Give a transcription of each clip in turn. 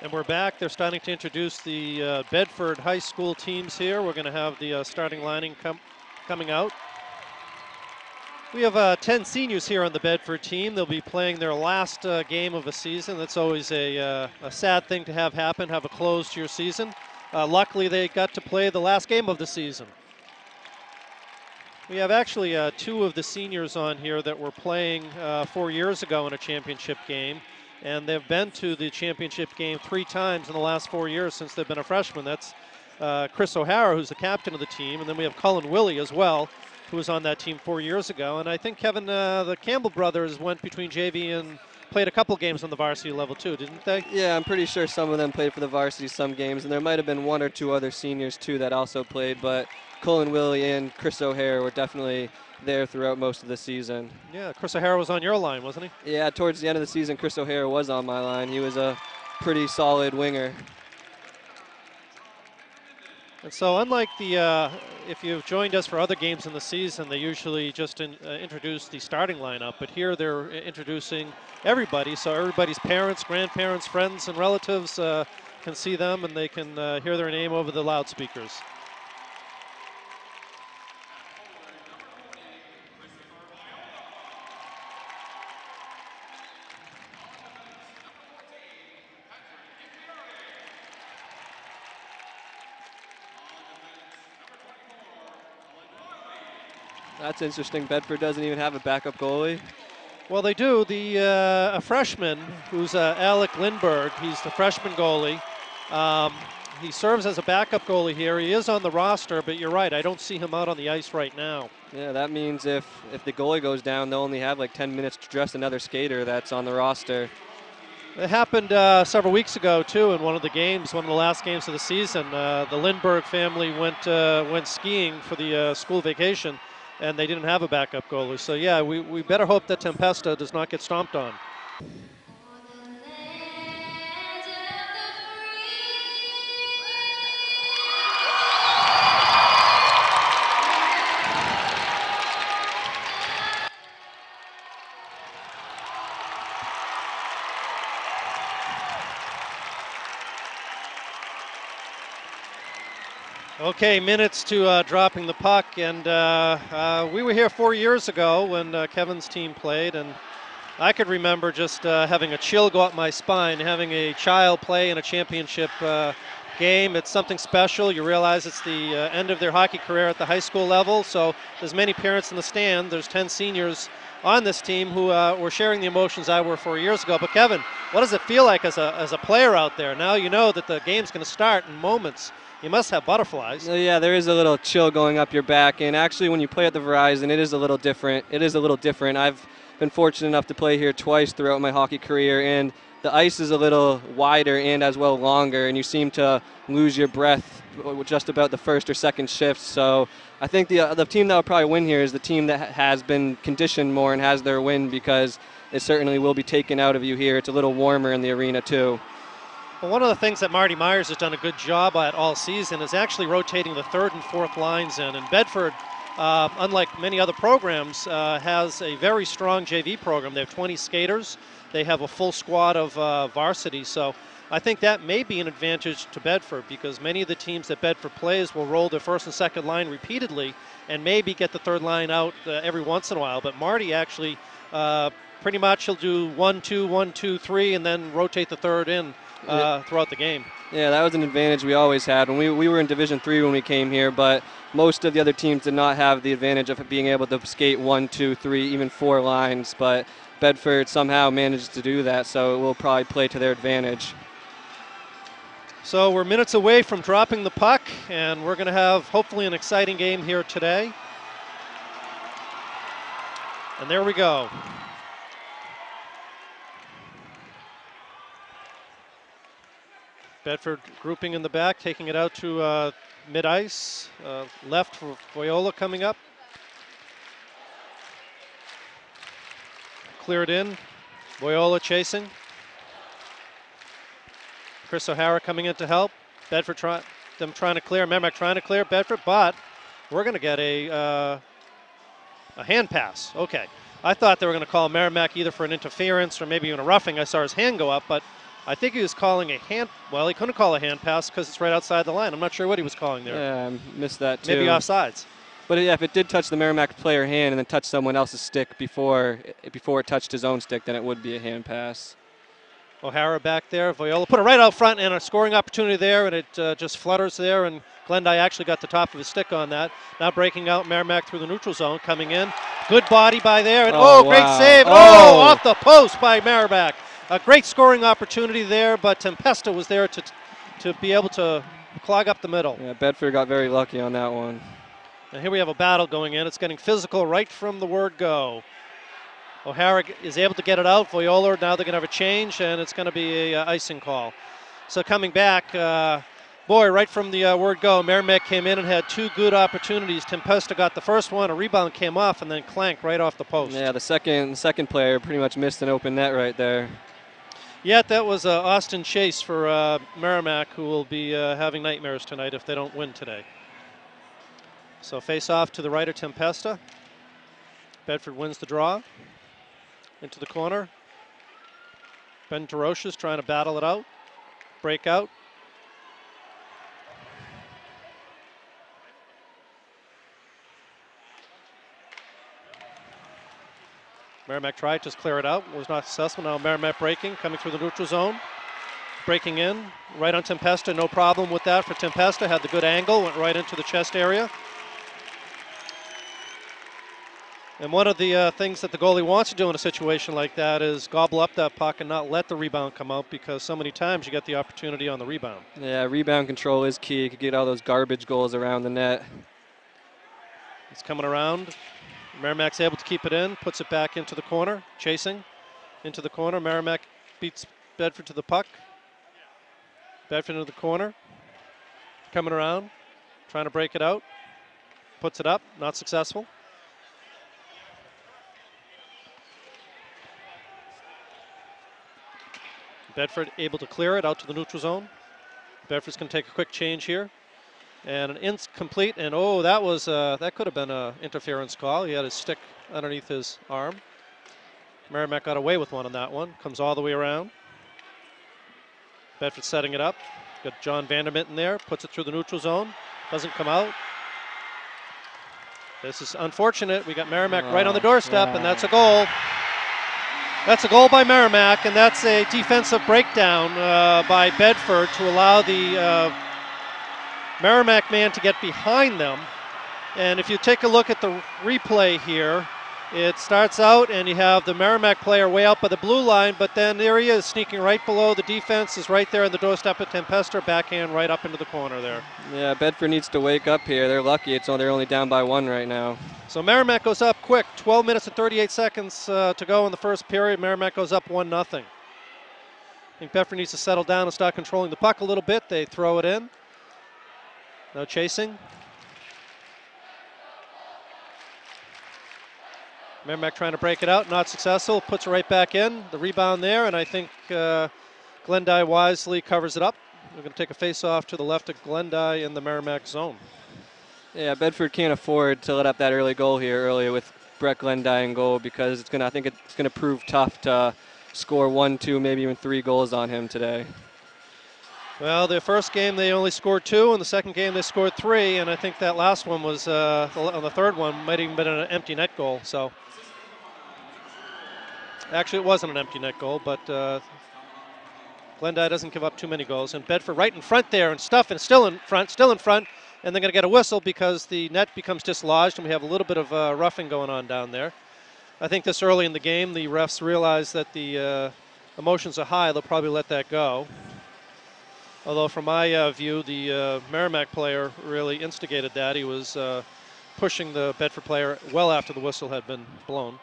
And we're back. They're starting to introduce the Bedford High School teams here. We're going to have the starting lining coming out. We have 10 seniors here on the Bedford team. They'll be playing their last game of a season. That's always a sad thing to have happen, have a close to your season. Luckily, they got to play the last game of the season. We have actually two of the seniors on here that were playing 4 years ago in a championship game. And they've been to the championship game 3 times in the last 4 years since they've been a freshman. That's Chris O'Hara, who's the captain of the team, and then we have Cullen Willie as well, who was on that team 4 years ago. And I think, Kevin, the Campbell brothers went between JV and played a couple games on the varsity level too, didn't they? Yeah, I'm pretty sure some of them played for the varsity some games, and there might have been 1 or 2 other seniors too that also played, but Cullen Willie and Chris O'Hara were definitely there throughout most of the season. Yeah, Chris O'Hara was on your line, wasn't he? Yeah, towards the end of the season, Chris O'Hara was on my line. He was a pretty solid winger. And so unlike the, if you've joined us for other games in the season, they usually just introduce the starting lineup, but here they're introducing everybody, so everybody's parents, grandparents, friends, and relatives can see them, and they can hear their name over the loudspeakers. That's interesting. Bedford doesn't even have a backup goalie. Well, they do. A freshman who's Alec Lindbergh. He's the freshman goalie. He serves as a backup goalie here. He is on the roster, but you're right. I don't see him out on the ice right now. Yeah, that means if the goalie goes down, they'll only have like 10 minutes to dress another skater that's on the roster. It happened several weeks ago, too, in one of the games, one of the last games of the season. The Lindbergh family went skiing for the school vacation, and they didn't have a backup goalie. So, yeah, we better hope that Tempesta does not get stomped on. Okay, minutes to dropping the puck, and we were here 4 years ago when Kevin's team played, and I could remember just having a chill go up my spine, having a child play in a championship game. It's something special. You realize it's the end of their hockey career at the high school level, so there's many parents in the stand. There's 10 seniors on this team who were sharing the emotions I were 4 years ago. But Kevin, what does it feel like as a player out there? Now you know that the game's going to start in moments. You must have butterflies. Yeah, there is a little chill going up your back, and actually when you play at the Verizon, it is a little different. I've been fortunate enough to play here twice throughout my hockey career, and the ice is a little wider and as well longer, and you seem to lose your breath just about the first or second shift. So I think the team that will probably win here is the team that has been conditioned more and has their win, because it certainly will be taken out of you here. It's a little warmer in the arena too. Well, one of the things that Marty Myers has done a good job at all season is actually rotating the third and fourth lines in. And Bedford, unlike many other programs, has a very strong JV program. They have 20 skaters. They have a full squad of varsity. So I think that may be an advantage to Bedford, because many of the teams that Bedford plays will roll their first and second line repeatedly and maybe get the third line out every once in a while. But Marty actually pretty much he'll do 1-2, 1-2, 3, and then rotate the third in throughout the game. Yeah, that was an advantage we always had. When we were in Division III when we came here, but most of the other teams did not have the advantage of being able to skate 1, 2, 3, even 4 lines. But Bedford somehow managed to do that, so it will probably play to their advantage. So we're minutes away from dropping the puck, and we're going to have hopefully an exciting game here today. And there we go. Bedford grouping in the back, taking it out to mid-ice. Left for Viola coming up. Cleared in. Viola chasing. Chris O'Hara coming in to help. Bedford trying to clear. Merrimack trying to clear Bedford, but we're going to get a hand pass. Okay. I thought they were going to call Merrimack either for an interference or maybe even a roughing. I saw his hand go up, but I think he was calling a hand. Well, he couldn't call a hand pass because it's right outside the line. I'm not sure what he was calling there. Yeah, I missed that too. Maybe offsides. But yeah, if it did touch the Merrimack player hand and then touch someone else's stick before it touched his own stick, then it would be a hand pass. O'Hara back there. Viola put it right out front and a scoring opportunity there, and it just flutters there, and Glendy actually got the top of his stick on that. Now breaking out Merrimack through the neutral zone, coming in. Good body by there, and wow. Great save. Oh, off the post by Merrimack. A great scoring opportunity there, but Tempesta was there to be able to clog up the middle. Yeah, Bedford got very lucky on that one. And here we have a battle going in. It's getting physical right from the word go. O'Hara is able to get it out. Viola, now they're going to have a change, and it's going to be a icing call. So coming back, right from the word go, Merrimack came in and had two good opportunities. Tempesta got the first one, a rebound came off, and then clanked right off the post. Yeah, the second player pretty much missed an open net right there. Yeah, that was Austin Chase for Merrimack, who will be having nightmares tonight if they don't win today. So face off to the right of Tempesta. Bedford wins the draw. Into the corner. Ben Tarocious trying to battle it out. Break out. Merrimack tried to clear it out. Was not successful. Now Merrimack breaking, coming through the neutral zone. Breaking in. Right on Tempesta. No problem with that for Tempesta. Had the good angle. Went right into the chest area. And one of the things that the goalie wants to do in a situation like that is gobble up that puck and not let the rebound come out, because so many times you get the opportunity on the rebound. Yeah, rebound control is key. You could get all those garbage goals around the net. It's coming around. Merrimack's able to keep it in, puts it back into the corner, chasing into the corner. Merrimack beats Bedford to the puck. Bedford into the corner, coming around, trying to break it out. Puts it up, not successful. Bedford able to clear it out to the neutral zone. Bedford's going to take a quick change here. And an incomplete, and that could have been an interference call. He had his stick underneath his arm. Merrimack got away with one on that one. Comes all the way around. Bedford setting it up. Got John Vandermint in there, puts it through the neutral zone. Doesn't come out. This is unfortunate. We got Merrimack right on the doorstep, and that's a goal. That's a goal by Merrimack, and that's a defensive breakdown by Bedford to allow the Merrimack man to get behind them. And if you take a look at the replay here, it starts out and you have the Merrimack player way out by the blue line, but then there he is sneaking right below. The defense is right there on the doorstep of Tempesta, backhand right up into the corner there. Yeah, Bedford needs to wake up here. They're lucky. They're only down by one right now. So Merrimack goes up quick. 12 minutes and 38 seconds to go in the first period. Merrimack goes up 1-0. I think Bedford needs to settle down and start controlling the puck a little bit. They throw it in. No chasing. Merrimack trying to break it out, not successful. Puts it right back in. The rebound there, and I think Glendy wisely covers it up. We're going to take a face-off to the left of Glendy in the Merrimack zone. Yeah, Bedford can't afford to let up that early goal here earlier with Brett Glendy in goal, because I think it's going to prove tough to score 1, 2, maybe even 3 goals on him today. Well, their first game they only scored 2, and the second game they scored 3, and I think that last one was, on the third one, might even been an empty net goal. So actually it wasn't an empty net goal, but Glendy doesn't give up too many goals. And Bedford right in front there, and still in front, and they're going to get a whistle because the net becomes dislodged, and we have a little bit of roughing going on down there. I think this early in the game, the refs realize that the emotions are high. They'll probably let that go. Although from my view, the Merrimack player really instigated that. He was pushing the Bedford player well after the whistle had been blown.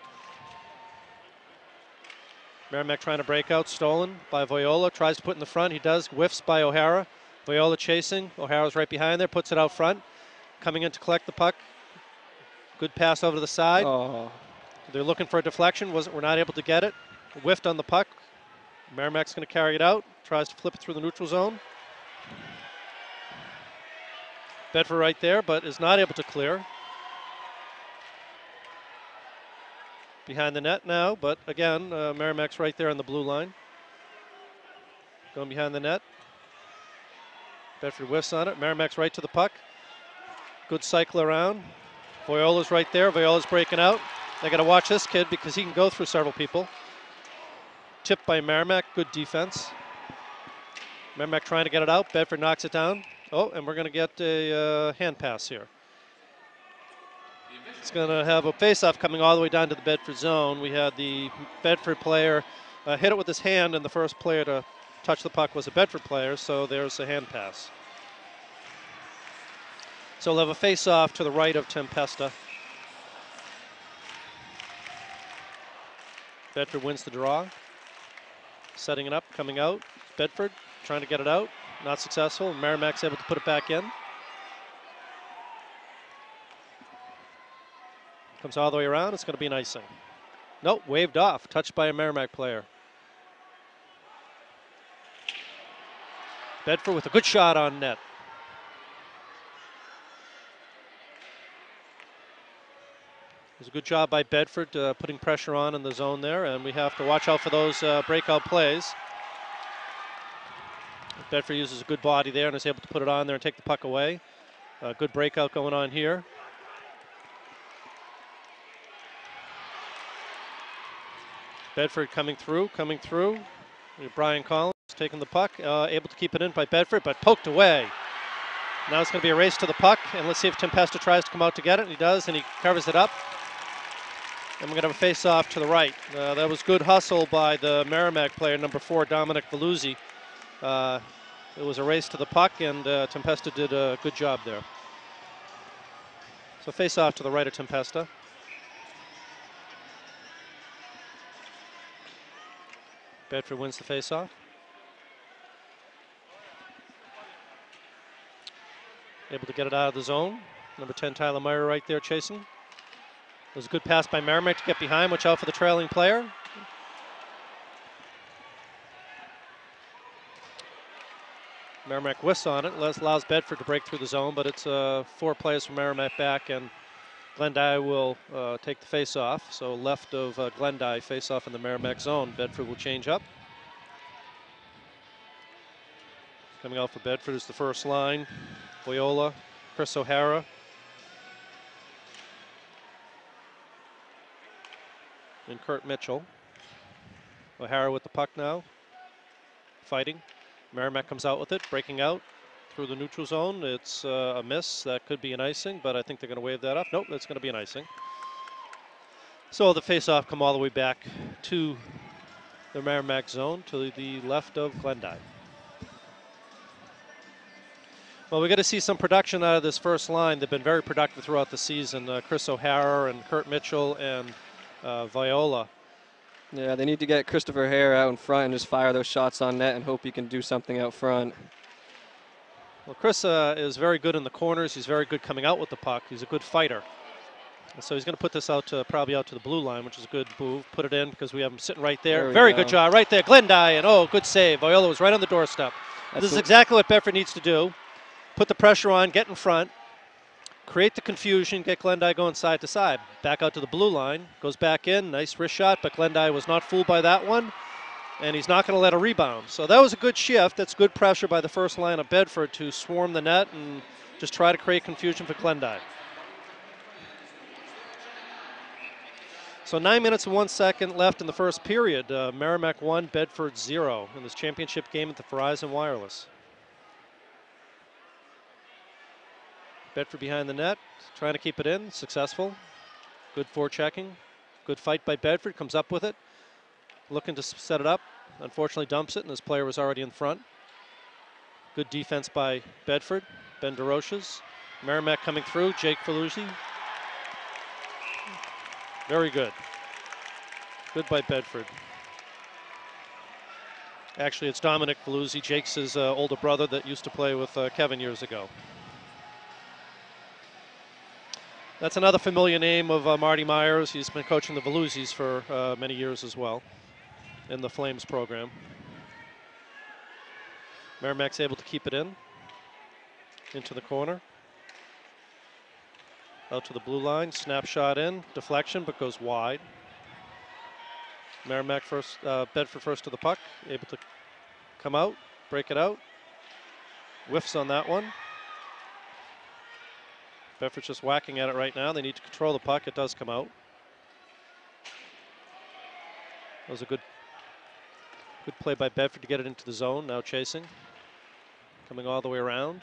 Merrimack trying to break out, stolen by Viola, tries to put in the front. He does, whiffs by O'Hara. Viola chasing, O'Hara's right behind there, puts it out front. Coming in to collect the puck. Good pass over to the side. Oh. They're looking for a deflection, we're not able to get it. Whiffed on the puck. Merrimack's going to carry it out, tries to flip it through the neutral zone. Bedford right there, but is not able to clear. Behind the net now, but again, Merrimack's right there on the blue line. going behind the net. Bedford whiffs on it. Merrimack's right to the puck. Good cycle around. Viola's right there. Viola's breaking out. They got to watch this kid because he can go through several people. Tipped by Merrimack. Good defense. Merrimack trying to get it out. Bedford knocks it down. Oh, and we're going to get a hand pass here. It's going to have a face-off coming all the way down to the Bedford zone. We had the Bedford player hit it with his hand, and the first player to touch the puck was a Bedford player, so there's a hand pass. So we'll have a face-off to the right of Tempesta. Bedford wins the draw. Setting it up, coming out. Bedford trying to get it out. Not successful. Merrimack's able to put it back in. Comes all the way around. It's going to be an icing. Nope, waved off. Touched by a Merrimack player. Bedford with a good shot on net. It was a good job by Bedford putting pressure on in the zone there, and we have to watch out for those breakout plays. Bedford uses a good body there and is able to put it on there and take the puck away. Good breakout going on here. Bedford coming through. Brian Collins taking the puck, able to keep it in by Bedford, but poked away. Now it's going to be a race to the puck, and let's see if Tempesta tries to come out to get it, and he does, and he covers it up. And we're going to have a face-off to the right. That was good hustle by the Merrimack player, number 4, Dominic Veluzzi. It was a race to the puck, and Tempesta did a good job there. So face-off to the right of Tempesta. Bedford wins the face-off. Able to get it out of the zone. Number 10, Tyler Meyer right there chasing. It was a good pass by Merrimack to get behind. Watch out for the trailing player. Merrimack whiffs on it. Allows Bedford to break through the zone, but it's 4 players from Merrimack back, and Glendive will take the face-off. So left of Glendive, face-off in the Merrimack zone. Bedford will change up. Coming out for Bedford is the first line. Viola, Chris O'Hara. And Kurt Mitchell. O'Hara with the puck now. Fighting. Merrimack comes out with it, breaking out through the neutral zone. It's a miss. That could be an icing, but I think they're going to wave that off. Nope, that's going to be an icing. So the face-off come all the way back to the Merrimack zone, to the left of Glendive. Well, we got to see some production out of this first line. They've been very productive throughout the season. Chris O'Hara and Kurt Mitchell and Viola. Yeah, they need to get Christopher Hare out in front and just fire those shots on net and hope he can do something out front. Well, Chris is very good in the corners. He's very good coming out with the puck. He's a good fighter. And so he's going to put this out to probably out to the blue line, which is a good move. Put it in because we have him sitting right there. Very good job right there. Glendive, and oh, good save. Viola was right on the doorstep. This is exactly what Bedford needs to do. Put the pressure on, get in front, create the confusion, get Glendive going side to side. Back out to the blue line, goes back in, nice wrist shot, but Glendive was not fooled by that one, and he's not going to let a rebound. So that was a good shift. That's good pressure by the first line of Bedford to swarm the net and just try to create confusion for Glendive. So 9 minutes and 1 second left in the first period. Merrimack 1, Bedford 0 in this championship game at the Verizon Wireless. Bedford behind the net, trying to keep it in, successful. Good forechecking, good fight by Bedford, comes up with it. Looking to set it up, unfortunately dumps it, and his player was already in front. Good defense by Bedford, Ben DeRoches. Merrimack coming through, Jake Veluzzi. Very good. Good by Bedford. Actually, it's Dominic Veluzzi, Jake's his older brother that used to play with Kevin years ago. That's another familiar name of Marty Myers. He's been coaching the Veluzzis for many years as well in the Flames program. Merrimack's able to keep it in, into the corner. Out to the blue line, snapshot in, deflection, but goes wide. Merrimack first, Bedford first to the puck, able to come out, break it out. Whiffs on that one. Bedford's just whacking at it right now. They need to control the puck. It does come out. That was a good play by Bedford to get it into the zone. Now chasing. Coming all the way around.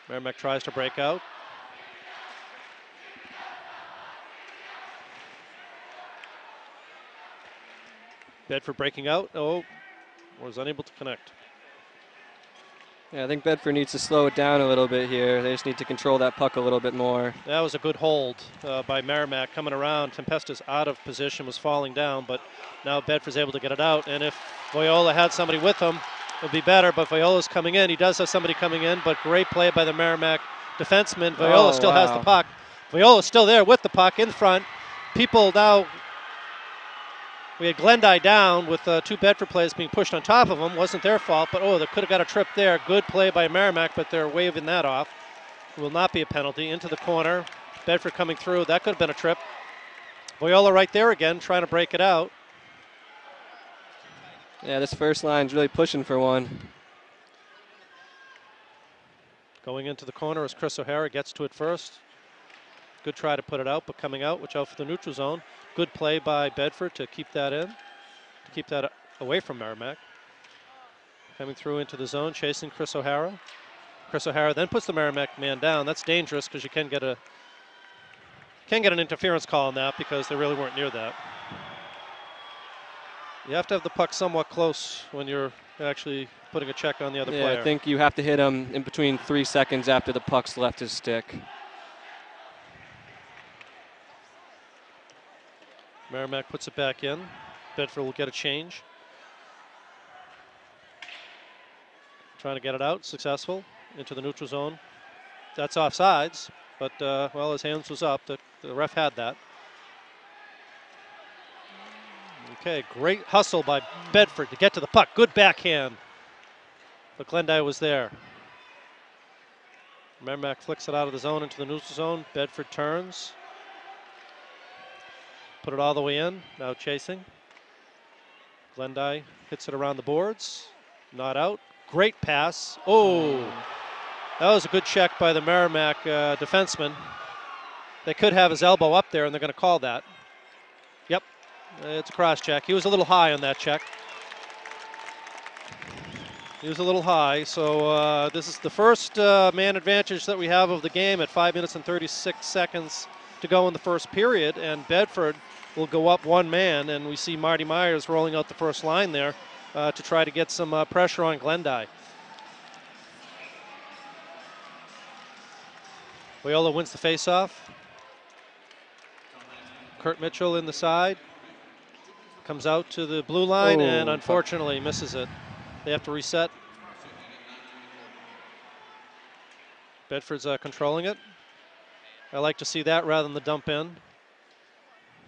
Merrimack tries to break out. Bedford breaking out. Oh, was unable to connect. Yeah, I think Bedford needs to slow it down a little bit here. They just need to control that puck a little bit more. That was a good hold by Merrimack coming around. Tempesta's out of position, was falling down, but now Bedford's able to get it out. And if Viola had somebody with him, it would be better. But Viola's coming in. He does have somebody coming in, but great play by the Merrimack defenseman. Viola still has the puck. Viola's still there with the puck in front. People now. We had Glendy down with 2 Bedford players being pushed on top of them. Wasn't their fault, but they could have got a trip there. Good play by Merrimack, but they're waving that off. It will not be a penalty. Into the corner. Bedford coming through. That could have been a trip. Viola right there again, trying to break it out. Yeah, this first line's really pushing for one. Going into the corner as Chris O'Hara gets to it first. Good try to put it out, but coming out. Watch out for the neutral zone. Good play by Bedford to keep that in, to keep that away from Merrimack. Coming through into the zone, chasing Chris O'Hara. Chris O'Hara then puts the Merrimack man down. That's dangerous because you can get an interference call on that because they really weren't near that. You have to have the puck somewhat close when you're actually putting a check on the other player. I think you have to hit him in between 3 seconds after the puck's left his stick. Merrimack puts it back in. Bedford will get a change. Trying to get it out, successful, into the neutral zone. That's offsides, but, well, his hands was up. The ref had that. Okay, great hustle by Bedford to get to the puck. Good backhand. But Glendy was there. Merrimack flicks it out of the zone into the neutral zone. Bedford turns. Put it all the way in. Now chasing. Glendy hits it around the boards. Not out. Great pass. Oh, that was a good check by the Merrimack defenseman. They could have his elbow up there, and they're going to call that. Yep, it's a cross check. He was a little high on that check. He was a little high, so this is the first man advantage that we have of the game at 5 minutes and 36 seconds to go in the first period, and Bedford will go up 1 man, and we see Marty Myers rolling out the first line there to try to get some pressure on Glendy. Viola wins the faceoff. Kurt Mitchell in the side. Comes out to the blue line and unfortunately misses it. They have to reset. Bedford's controlling it. I like to see that rather than the dump in.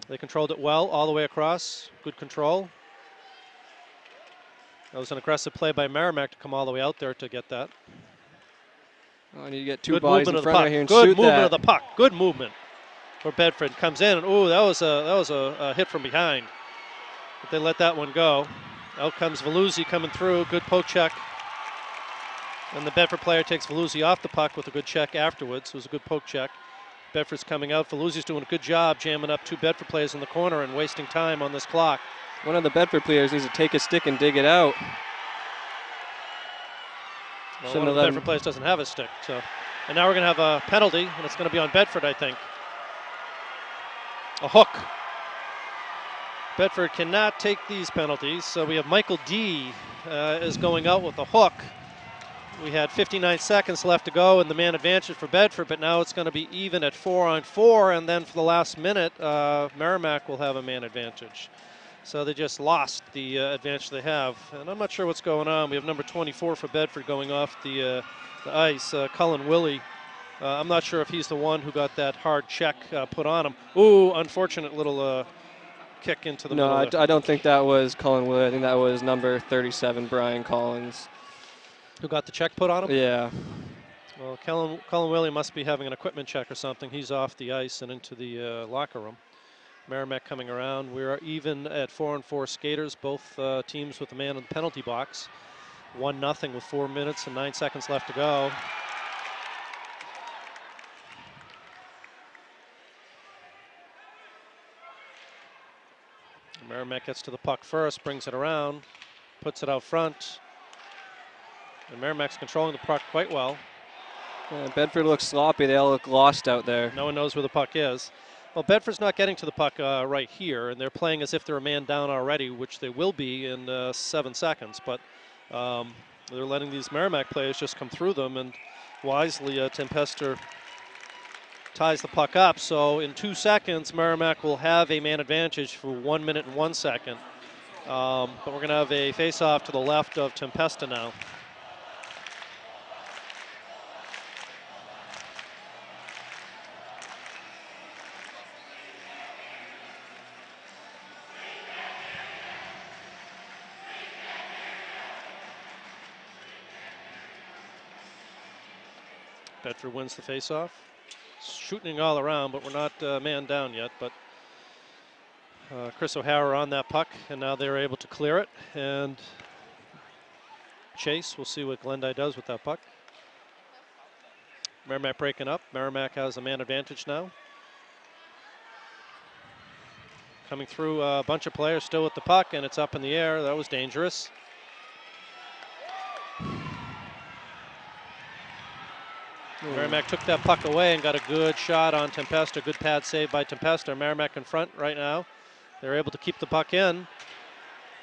They controlled it well all the way across. Good control. That was an aggressive play by Merrimack to come all the way out there to get that. Oh, I need to get 2 bodies in front of here and Good shoot movement that. of the puck. Good movement for Bedford. Comes in and that was a hit from behind. But they let that one go. Out comes Veluzzi coming through. Good poke check. And the Bedford player takes Veluzzi off the puck with a good check afterwards. It was a good poke check. Bedford's coming out. Veluzzi's doing a good job jamming up 2 Bedford players in the corner and wasting time on this clock. One of the Bedford players needs to take his stick and dig it out. Well, one of the Bedford players doesn't have a stick. And now we're going to have a penalty, and it's going to be on Bedford, I think. A hook. Bedford cannot take these penalties, so we have Michael D. is going out with a hook. We had 59 seconds left to go, and the man advantage for Bedford, but now it's going to be even at 4-on-4, and then for the last minute, Merrimack will have a man advantage. So they just lost the advantage they have, and I'm not sure what's going on. We have number 24 for Bedford going off the ice, Cullen Willie. I'm not sure if he's the one who got that hard check put on him. Ooh, unfortunate little kick into the middle. No, I don't think that was Cullen Willie. I think that was number 37, Brian Collins. Who got the check put on him? Yeah. Well, Cullen Willie must be having an equipment check or something. He's off the ice and into the locker room. Merrimack coming around. We're even at 4-on-4 skaters, both teams with a man in the penalty box. 1-0 with 4 minutes and 9 seconds left to go. Merrimack gets to the puck first, brings it around, puts it out front. And Merrimack's controlling the puck quite well. Bedford looks sloppy. They all look lost out there. No one knows where the puck is. Well, Bedford's not getting to the puck right here, and they're playing as if they're a man down already, which they will be in 7 seconds. But they're letting these Merrimack players just come through them, and wisely, Tempesta ties the puck up. So in 2 seconds, Merrimack will have a man advantage for 1 minute and 1 second. But we're going to have a face-off to the left of Tempesta now. Bedford wins the faceoff. Shooting all around, but we're not man down yet. But Chris O'Hara on that puck, and now they're able to clear it. And chase, we'll see what Glendive does with that puck. Merrimack breaking up. Merrimack has a man advantage now. Coming through a bunch of players still with the puck, and it's up in the air. That was dangerous. Merrimack took that puck away and got a good shot on Tempesta. Good pad save by Tempesta. Merrimack in front right now. They're able to keep the puck in.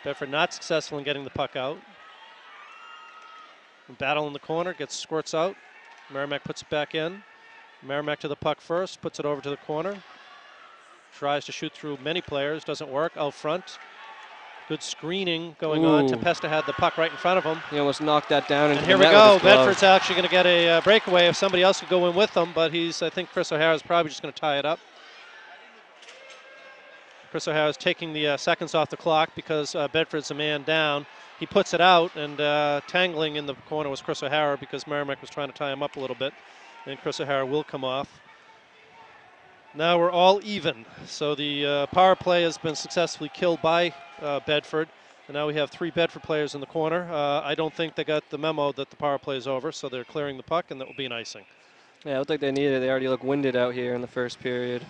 Bedford not successful in getting the puck out. Battle in the corner, squirts out. Merrimack puts it back in. Merrimack to the puck first, puts it over to the corner. Tries to shoot through many players, doesn't work. Out front. Good screening going on. Tempesta had the puck right in front of him. He almost knocked that down. And here we go. Bedford's actually going to get a breakaway if somebody else could go in with them, but I think Chris O'Hara's probably just going to tie it up. Chris O'Hara's taking the seconds off the clock because Bedford's a man down. He puts it out, and tangling in the corner was Chris O'Hara because Merrimack was trying to tie him up a little bit. And Chris O'Hara will come off. Now we're all even. So the power play has been successfully killed by Bedford. And now we have 3 Bedford players in the corner. I don't think they got the memo that the power play is over, so they're clearing the puck, and that will be an icing. Yeah, I don't think they need it. They already look winded out here in the first period.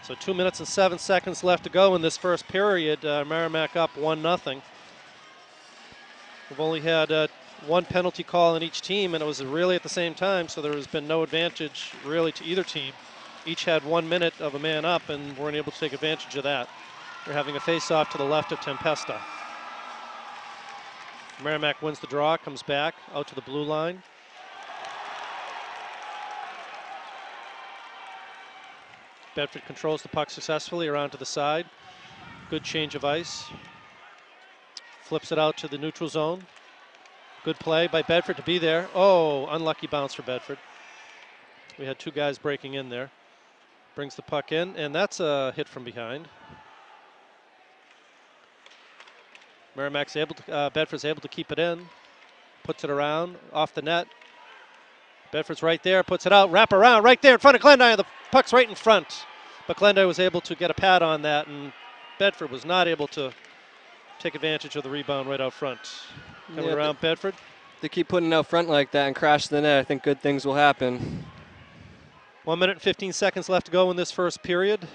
So 2 minutes and 7 seconds left to go in this first period. Merrimack up 1-0. We've only had 1 penalty call in each team, and it was really at the same time, so there has been no advantage really to either team. Each had 1 minute of a man up and weren't able to take advantage of that. They're having a face-off to the left of Tempesta. Merrimack wins the draw, comes back out to the blue line. Bedford controls the puck successfully around to the side. Good change of ice. Flips it out to the neutral zone. Good play by Bedford to be there. Oh, unlucky bounce for Bedford. We had 2 guys breaking in there. Brings the puck in, and that's a hit from behind. Merrimack's able to, Bedford's able to keep it in. Puts it around, off the net. Bedford's right there, puts it out, wrap around, right there in front of Glendive. The puck's right in front. But Glendive was able to get a pad on that, and Bedford was not able to take advantage of the rebound right out front. Coming around Bedford. They keep putting it out front like that and crash the net. I think good things will happen. 1 minute and 15 seconds left to go in this first period.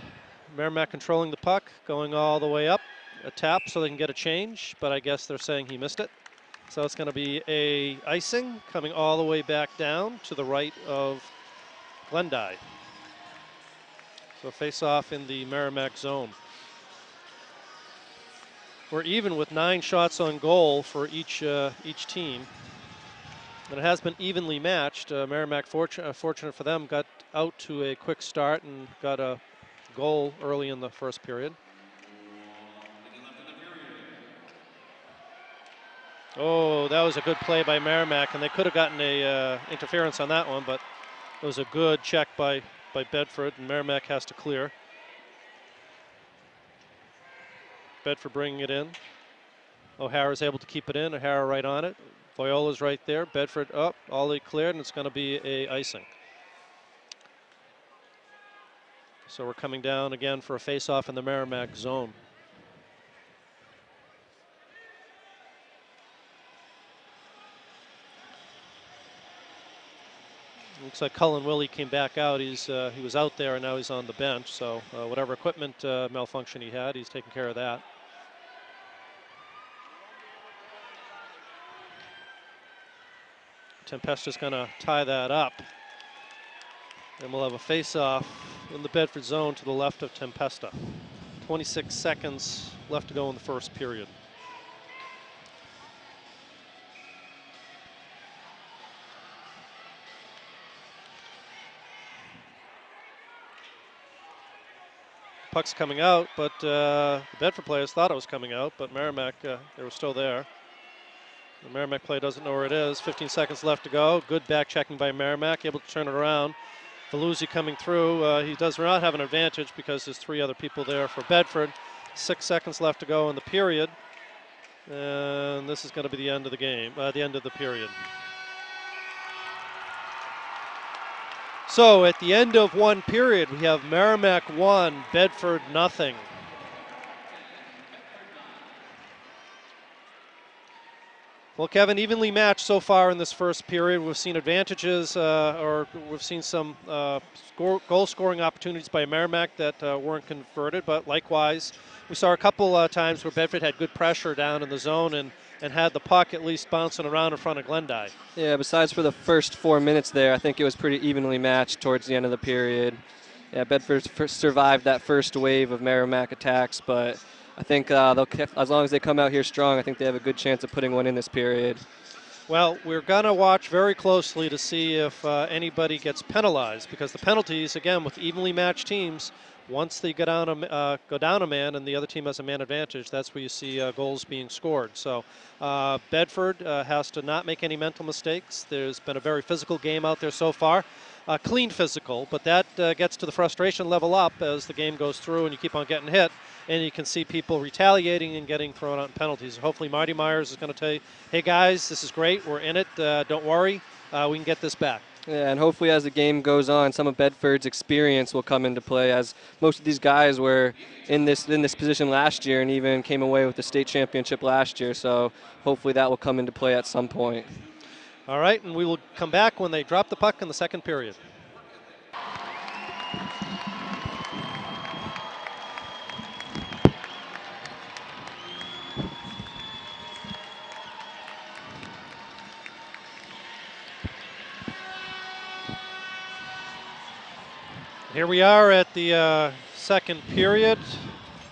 Merrimack controlling the puck, going all the way up. A tap so they can get a change, but I guess they're saying he missed it. So it's going to be a icing coming all the way back down to the right of Glendive. So face off in the Merrimack zone. We're even with 9 shots on goal for each team. And it has been evenly matched. Merrimack, fortunate for them, got out to a quick start and got a goal early in the first period. Oh, that was a good play by Merrimack, and they could have gotten a interference on that one, but it was a good check by Bedford, and Merrimack has to clear. Bedford bringing it in. O'Hara's able to keep it in. O'Hara right on it. Viola's right there. Bedford up. Ollie cleared, and it's going to be a icing. So we're coming down again for a face-off in the Merrimack zone. Looks like Cullen Willie came back out. He was out there and now he's on the bench. So whatever equipment malfunction he had, he's taking care of that. Tempesta's going to tie that up. And we'll have a face-off in the Bedford zone to the left of Tempesta. 26 seconds left to go in the first period. Puck's coming out, but the Bedford players thought it was coming out, but Merrimack, they were still there. The Merrimack player doesn't know where it is. 15 seconds left to go. Good back checking by Merrimack, able to turn it around. Veluzzi coming through. He does not have an advantage because there's 3 other people there for Bedford. 6 seconds left to go in the period. And this is going to be the end of the game, the end of the period. So at the end of one period, we have Merrimack 1, Bedford nothing. Well, Kevin, evenly matched so far in this first period. We've seen advantages, or we've seen some goal-scoring opportunities by Merrimack that weren't converted, but likewise, we saw a couple times where Bedford had good pressure down in the zone and had the puck at least bouncing around in front of Glendive. Yeah, besides for the first 4 minutes there, I think it was pretty evenly matched towards the end of the period. Yeah, Bedford survived that first wave of Merrimack attacks, but I think as long as they come out here strong, I think they have a good chance of putting one in this period. Well, we're going to watch very closely to see if anybody gets penalized, because the penalties, again, with evenly matched teams, once they go down a man and the other team has a man advantage, that's where you see goals being scored. So Bedford has to not make any mental mistakes. There's been a very physical game out there so far. Clean physical, but that gets to the frustration level up as the game goes through and you keep on getting hit, and you can see people retaliating and getting thrown out in penalties. Hopefully Marty Myers is going to tell you, hey guys, this is great, we're in it, don't worry, we can get this back. Yeah, and hopefully as the game goes on, some of Bedford's experience will come into play, as most of these guys were in this position last year and even came away with the state championship last year, so hopefully that will come into play at some point. All right, and we will come back when they drop the puck in the second period. Here we are at the second period.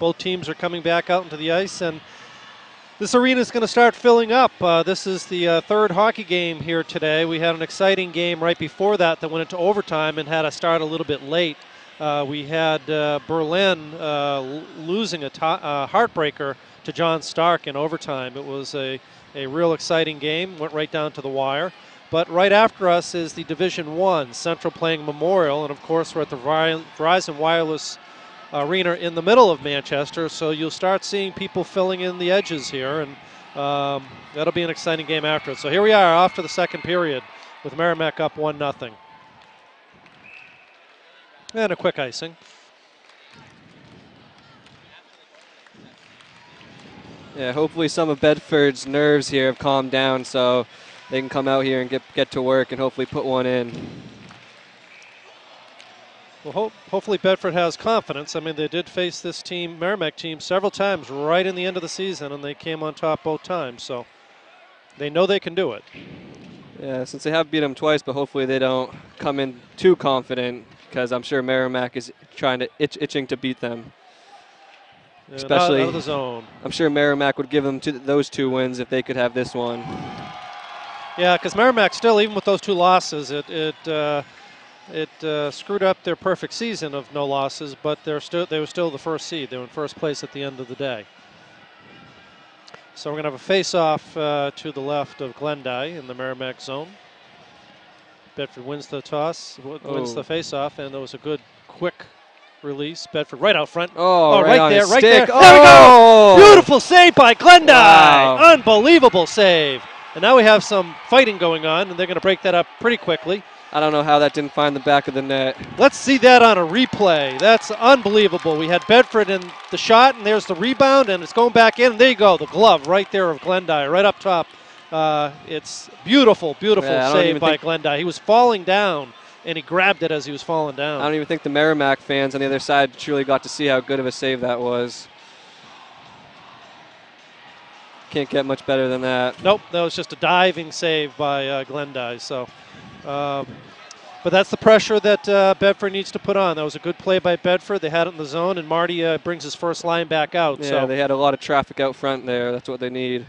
Both teams are coming back out into the ice, and this arena is going to start filling up. This is the third hockey game here today. We had an exciting game right before that went into overtime and had to start a little bit late. We had Berlin losing a heartbreaker to John Stark in overtime. It was a real exciting game, went right down to the wire. But right after us is the Division I, Central playing Memorial, and of course we're at the Verizon Wireless Arena in the middle of Manchester, so you'll start seeing people filling in the edges here, and that'll be an exciting game after it. So here we are off to the second period with Merrimack up 1-0. And a quick icing. Yeah, hopefully some of Bedford's nerves here have calmed down, so they can come out here and get to work and hopefully put one in. Well, hopefully Bedford has confidence. I mean, they did face this team, Merrimack team, several times right in the end of the season, and they came on top both times, so they know they can do it. Yeah, since they have beat them twice, but hopefully they don't come in too confident, because I'm sure Merrimack is trying to itching to beat them. Yeah, especially out of the zone. I'm sure Merrimack would give them those 2 wins if they could have this one. Yeah, because Merrimack still, even with those 2 losses, it screwed up their perfect season of no losses, but they were still the first seed. They were in first place at the end of the day. So we're going to have a face-off to the left of Glendive in the Merrimack zone. Bedford wins the toss, wins the face-off, and there was a good, quick release. Bedford right out front. Oh, right there, right there. Oh. There we go! Beautiful save by Glendive! Wow. Unbelievable save. And now we have some fighting going on, and they're going to break that up pretty quickly. I don't know how that didn't find the back of the net. Let's see that on a replay. That's unbelievable. We had Bedford in the shot, and there's the rebound, and it's going back in. And there you go, the glove right there of Glendive, right up top. It's beautiful, beautiful save by Glendive. He was falling down, and he grabbed it as he was falling down. I don't even think the Merrimack fans on the other side truly got to see how good of a save that was. Can't get much better than that. Nope, that was just a diving save by Glendive. So, but that's the pressure that Bedford needs to put on. That was a good play by Bedford. They had it in the zone, and Marty brings his first line back out. Yeah, so they had a lot of traffic out front there. That's what they need.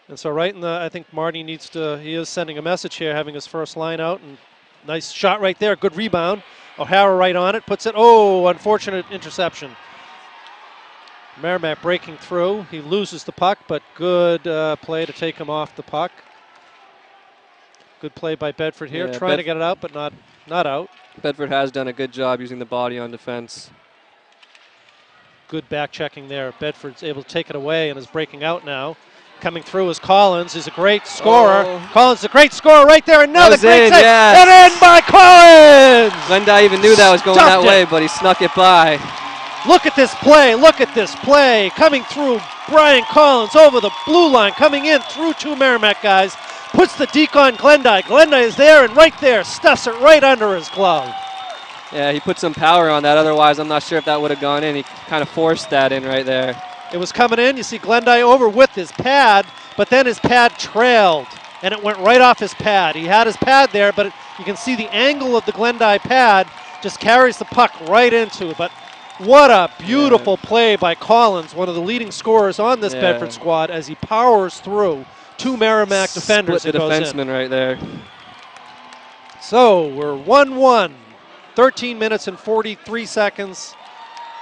And so right in the, I think Marty needs to, he is sending a message here, having his first line out, and nice shot right there, good rebound. O'Hara right on it, puts it, oh, unfortunate interception. Merrimack breaking through, he loses the puck, but good play to take him off the puck. Good play by Bedford here, trying to get it out, but not out. Bedford has done a good job using the body on defense. Good back checking there. Bedford's able to take it away and is breaking out now. Coming through is Collins. He's a great scorer. Oh. Collins is a great scorer right there. Another great save. Yes. And in by Collins! Glendive even knew that was going that way, but he snuck it by. Look at this play. Look at this play. Coming through, Brian Collins over the blue line. Coming in through two Merrimack guys. Puts the deke on Glendive. Glendive is there and right there. Stuffs it right under his glove. Yeah, he put some power on that. Otherwise, I'm not sure if that would have gone in. He kind of forced that in right there. It was coming in. You see Glendive over with his pad, but then his pad trailed, and it went right off his pad. He had his pad there, but you can see the angle of the Glendive pad just carries the puck right into it. But what a beautiful play by Collins, one of the leading scorers on this Bedford squad, as he powers through two Merrimack defenders. Split the defenseman right there. So we're 1-1, 13 minutes and 43 seconds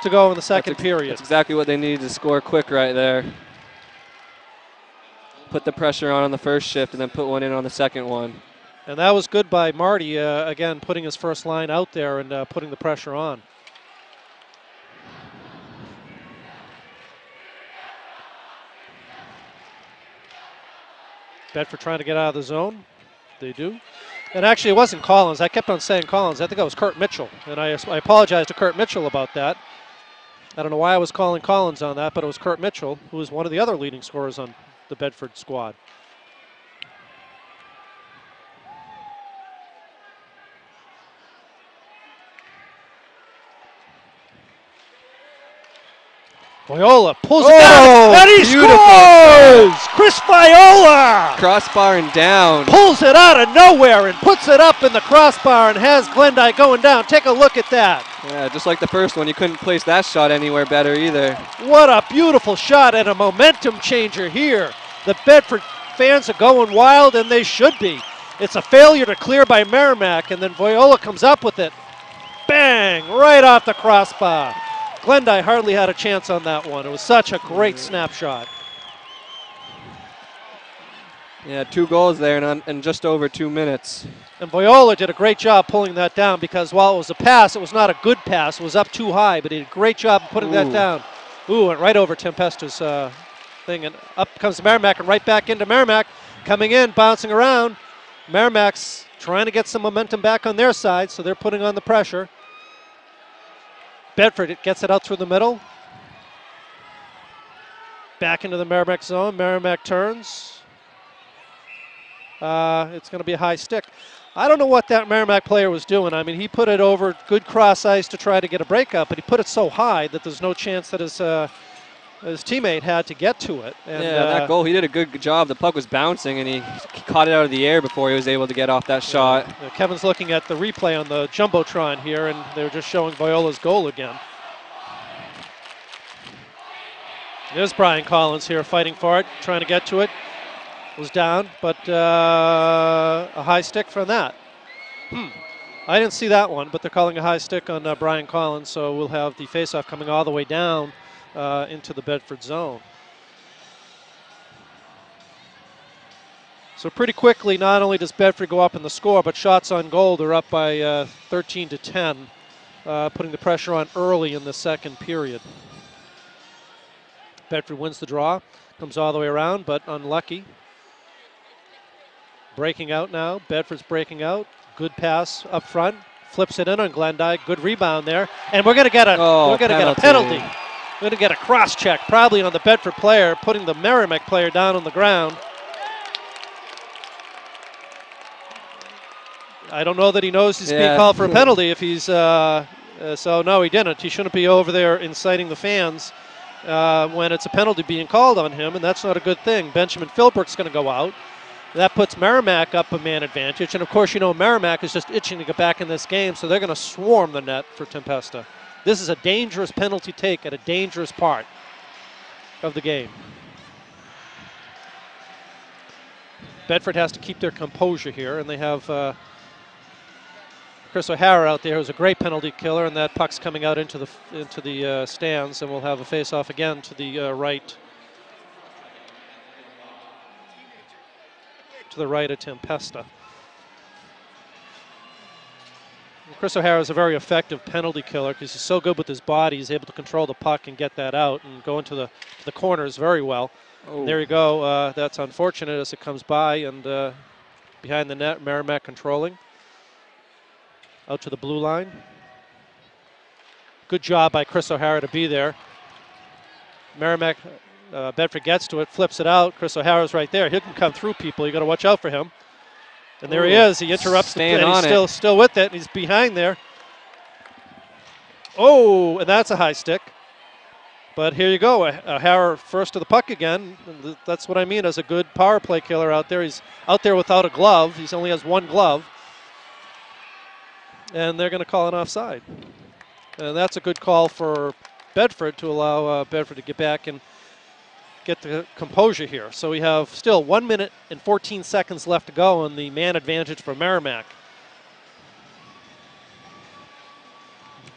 to go in the second period. That's exactly what they needed to score quick right there. Put the pressure on the first shift and then put one in on the second one. And that was good by Marty, again, putting his first line out there and putting the pressure on. Bedford trying to get out of the zone. They do. And actually, it wasn't Collins. I kept on saying Collins. I think it was Kurt Mitchell. And I apologize to Kurt Mitchell about that. I don't know why I was calling Collins on that, but it was Kurt Mitchell, who was one of the other leading scorers on the Bedford squad. Viola pulls it down, and he scores! Chris Viola! Crossbar and down. Pulls it out of nowhere and puts it up in the crossbar and has Glendive going down. Take a look at that. Yeah, just like the first one, you couldn't place that shot anywhere better either. What a beautiful shot and a momentum changer here. The Bedford fans are going wild, and they should be. It's a failure to clear by Merrimack, and then Viola comes up with it. Bang! Right off the crossbar. Glendive hardly had a chance on that one. It was such a great snapshot. Yeah, 2 goals there in just over 2 minutes. And Viola did a great job pulling that down, because while it was a pass, it was not a good pass. It was up too high, but he did a great job of putting that down. Ooh, and right over Tempesta's thing. And up comes Merrimack and right back into Merrimack. Coming in, bouncing around. Merrimack's trying to get some momentum back on their side, so they're putting on the pressure. Bedford gets it out through the middle. Back into the Merrimack zone. Merrimack turns. It's going to be a high stick. I don't know what that Merrimack player was doing. I mean, he put it over good cross ice to try to get a breakup, but he put it so high that there's no chance that his teammate had to get to it. And, that goal, he did a good job. The puck was bouncing, and he caught it out of the air before he was able to get off that shot. Kevin's looking at the replay on the Jumbotron here, and they're just showing Viola's goal again. There's Brian Collins here fighting for it, trying to get to it. Was down, but a high stick from that. I didn't see that one, but they're calling a high stick on Brian Collins, so we'll have the faceoff coming all the way down into the Bedford zone. So pretty quickly, not only does Bedford go up in the score, but shots on goal, they're up by 13-10, putting the pressure on early in the second period. Bedford wins the draw, comes all the way around, but unlucky. Breaking out now. Bedford's breaking out. Good pass up front, flips it in on Glendyke. Good rebound there, and we're going to get a penalty. We're going to get a cross check, probably on the Bedford player, putting the Merrimack player down on the ground. I don't know that he knows he's being called for a penalty. If he's so no, he didn't. He shouldn't be over there inciting the fans when it's a penalty being called on him, and that's not a good thing. Benjamin Philbrook's going to go out. That puts Merrimack up a man advantage, and of course, you know, Merrimack is just itching to get back in this game, so they're going to swarm the net for Tempesta. This is a dangerous penalty take at a dangerous part of the game. Bedford has to keep their composure here, and they have Chris O'Hara out there, who's a great penalty killer, and that puck's coming out into the stands, and we'll have a face-off again to the right. To the right of Tempesta. Chris O'Hara is a very effective penalty killer because he's so good with his body. He's able to control the puck and get that out and go into the corners very well. Oh. There you go. That's unfortunate as it comes by, and behind the net, Merrimack controlling. Out to the blue line. Good job by Chris O'Hara to be there. Merrimack, Bedford gets to it, flips it out. Chris O'Hara's right there. He can come through people. You got to watch out for him. And there he is. He interrupts the play. He's still with it. He's behind there. Oh, and that's a high stick. But here you go. O'Hara first to the puck again. That's what I mean as a good power play killer out there. He's out there without a glove. He only has one glove. And they're going to call an offside. And that's a good call for Bedford to allow Bedford to get back and get the composure here. So we have still 1 minute and 14 seconds left to go and the man advantage for Merrimack.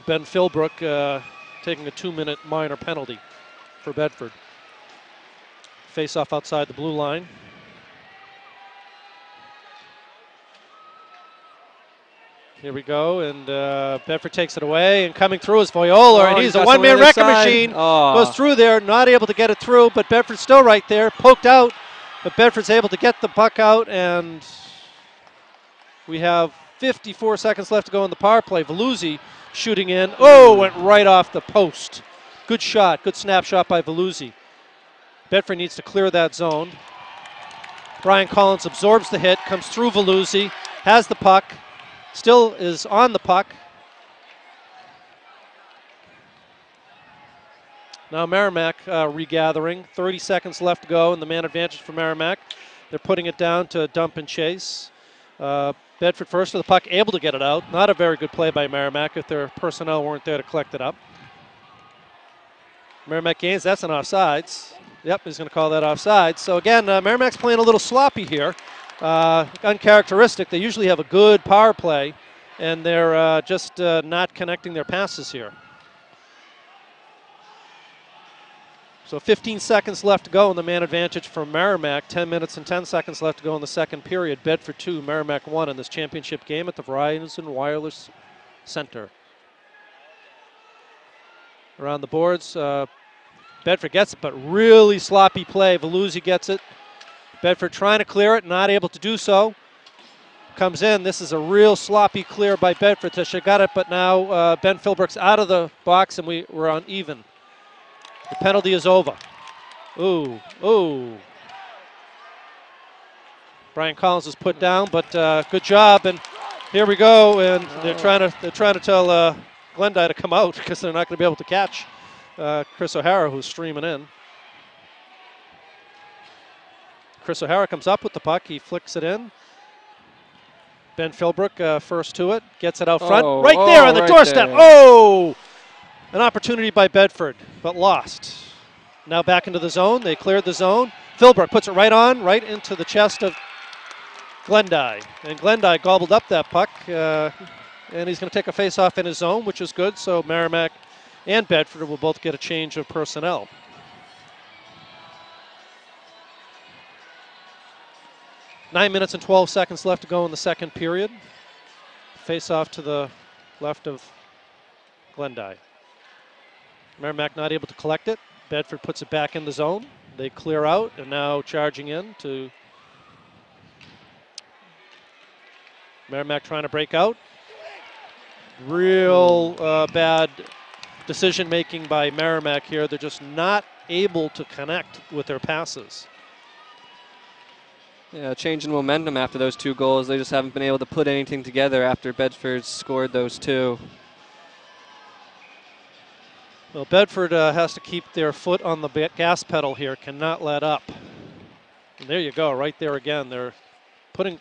Ben Philbrook taking a 2-minute minor penalty for Bedford. Face off outside the blue line. Here we go, and Bedford takes it away, and coming through is Voyola, and he's a one-man wrecking machine. Goes through there, not able to get it through, but Bedford's still right there, poked out, but Bedford's able to get the puck out, and we have 54 seconds left to go in the power play. Veluzzi shooting in. Oh, went right off the post. Good shot, good snapshot by Veluzzi. Bedford needs to clear that zone. Brian Collins absorbs the hit, comes through Veluzzi, has the puck, still is on the puck. Now Merrimack regathering. 30 seconds left to go, and the man advantage for Merrimack. They're putting it down to dump and chase. Bedford first to the puck, able to get it out. Not a very good play by Merrimack if their personnel weren't there to collect it up. Merrimack gains, that's an offsides. Yep, he's going to call that offsides. So again, Merrimack's playing a little sloppy here. Uncharacteristic. They usually have a good power play, and they're just not connecting their passes here. So 15 seconds left to go in the man advantage for Merrimack. 10 minutes and 10 seconds left to go in the second period. Bedford 2, Merrimack 1 in this championship game at the Verizon Wireless Center. Around the boards, Bedford gets it, but really sloppy play. Veluzzi gets it. Bedford trying to clear it, not able to do so. Comes in. This is a real sloppy clear by Bedford. They should have got it, but now Ben Philbrook's out of the box, and we're on even. The penalty is over. Ooh, ooh. Brian Collins is put down, but good job. And here we go. And they're trying to tell Glendyke to come out because they're not going to be able to catch Chris O'Hara, who's streaming in. Chris O'Hara comes up with the puck. He flicks it in. Ben Philbrook first to it, gets it out front, right there on the doorstep. There. Oh! An opportunity by Bedford, but lost. Now back into the zone. They cleared the zone. Philbrook puts it right into the chest of Glendyke. And Glendyke gobbled up that puck, and he's going to take a face-off in his zone, which is good. So Merrimack and Bedford will both get a change of personnel. Nine minutes and 12 seconds left to go in the second period. Face-off to the left of Glendyke. Merrimack not able to collect it. Bedford puts it back in the zone. They clear out, and now charging in to Merrimack trying to break out. Real bad decision making by Merrimack here. They're just not able to connect with their passes. Yeah, change in momentum after those 2 goals. They just haven't been able to put anything together after Bedford scored those 2. Well, Bedford has to keep their foot on the gas pedal here, cannot let up. And there you go, right there again. They're putting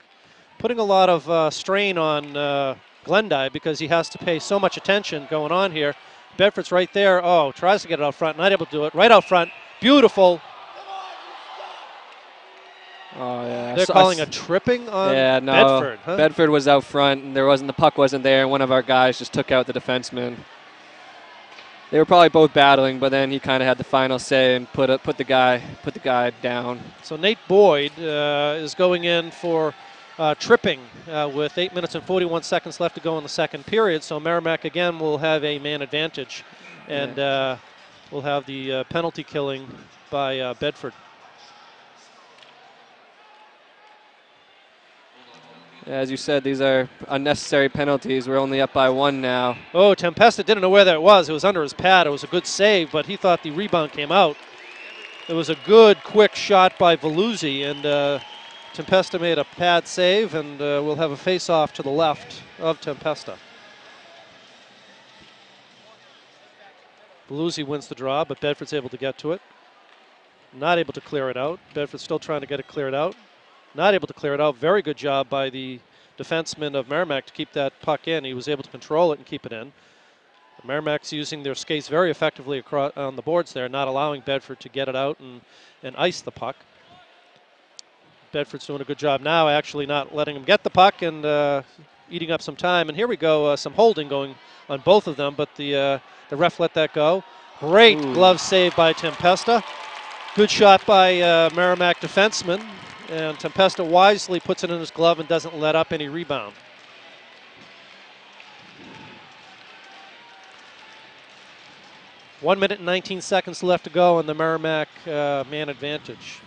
a lot of strain on Glendive because he has to pay so much attention going on here. Bedford's right there. Oh, tries to get it out front, not able to do it. Right out front, beautiful. Oh yeah, They're calling a tripping on Bedford. Huh? Bedford was out front, and the puck wasn't there, and one of our guys just took out the defenseman. They were probably both battling, but then he kind of had the final say and put the guy down. So Nate Boyd is going in for tripping with 8 minutes and 41 seconds left to go in the second period. So Merrimack again will have a man advantage, and we'll have the penalty killing by Bedford. As you said, these are unnecessary penalties. We're only up by 1 now. Oh, Tempesta didn't know where that was. It was under his pad. It was a good save, but he thought the rebound came out. It was a good, quick shot by Veluzzi, and Tempesta made a pad save, and we'll have a face-off to the left of Tempesta. Veluzzi wins the draw, but Bedford's able to get to it. Not able to clear it out. Bedford's still trying to get it cleared out. Not able to clear it out. Very good job by the defenseman of Merrimack to keep that puck in. He was able to control it and keep it in. Merrimack's using their skates very effectively across on the boards there, not allowing Bedford to get it out and ice the puck. Bedford's doing a good job now, actually not letting him get the puck and eating up some time. And here we go, some holding going on both of them, but the ref let that go. Great glove save by Tempesta. Good shot by Merrimack defenseman. And Tempesta wisely puts it in his glove and doesn't let up any rebound. One minute and 19 seconds left to go in the Merrimack man advantage.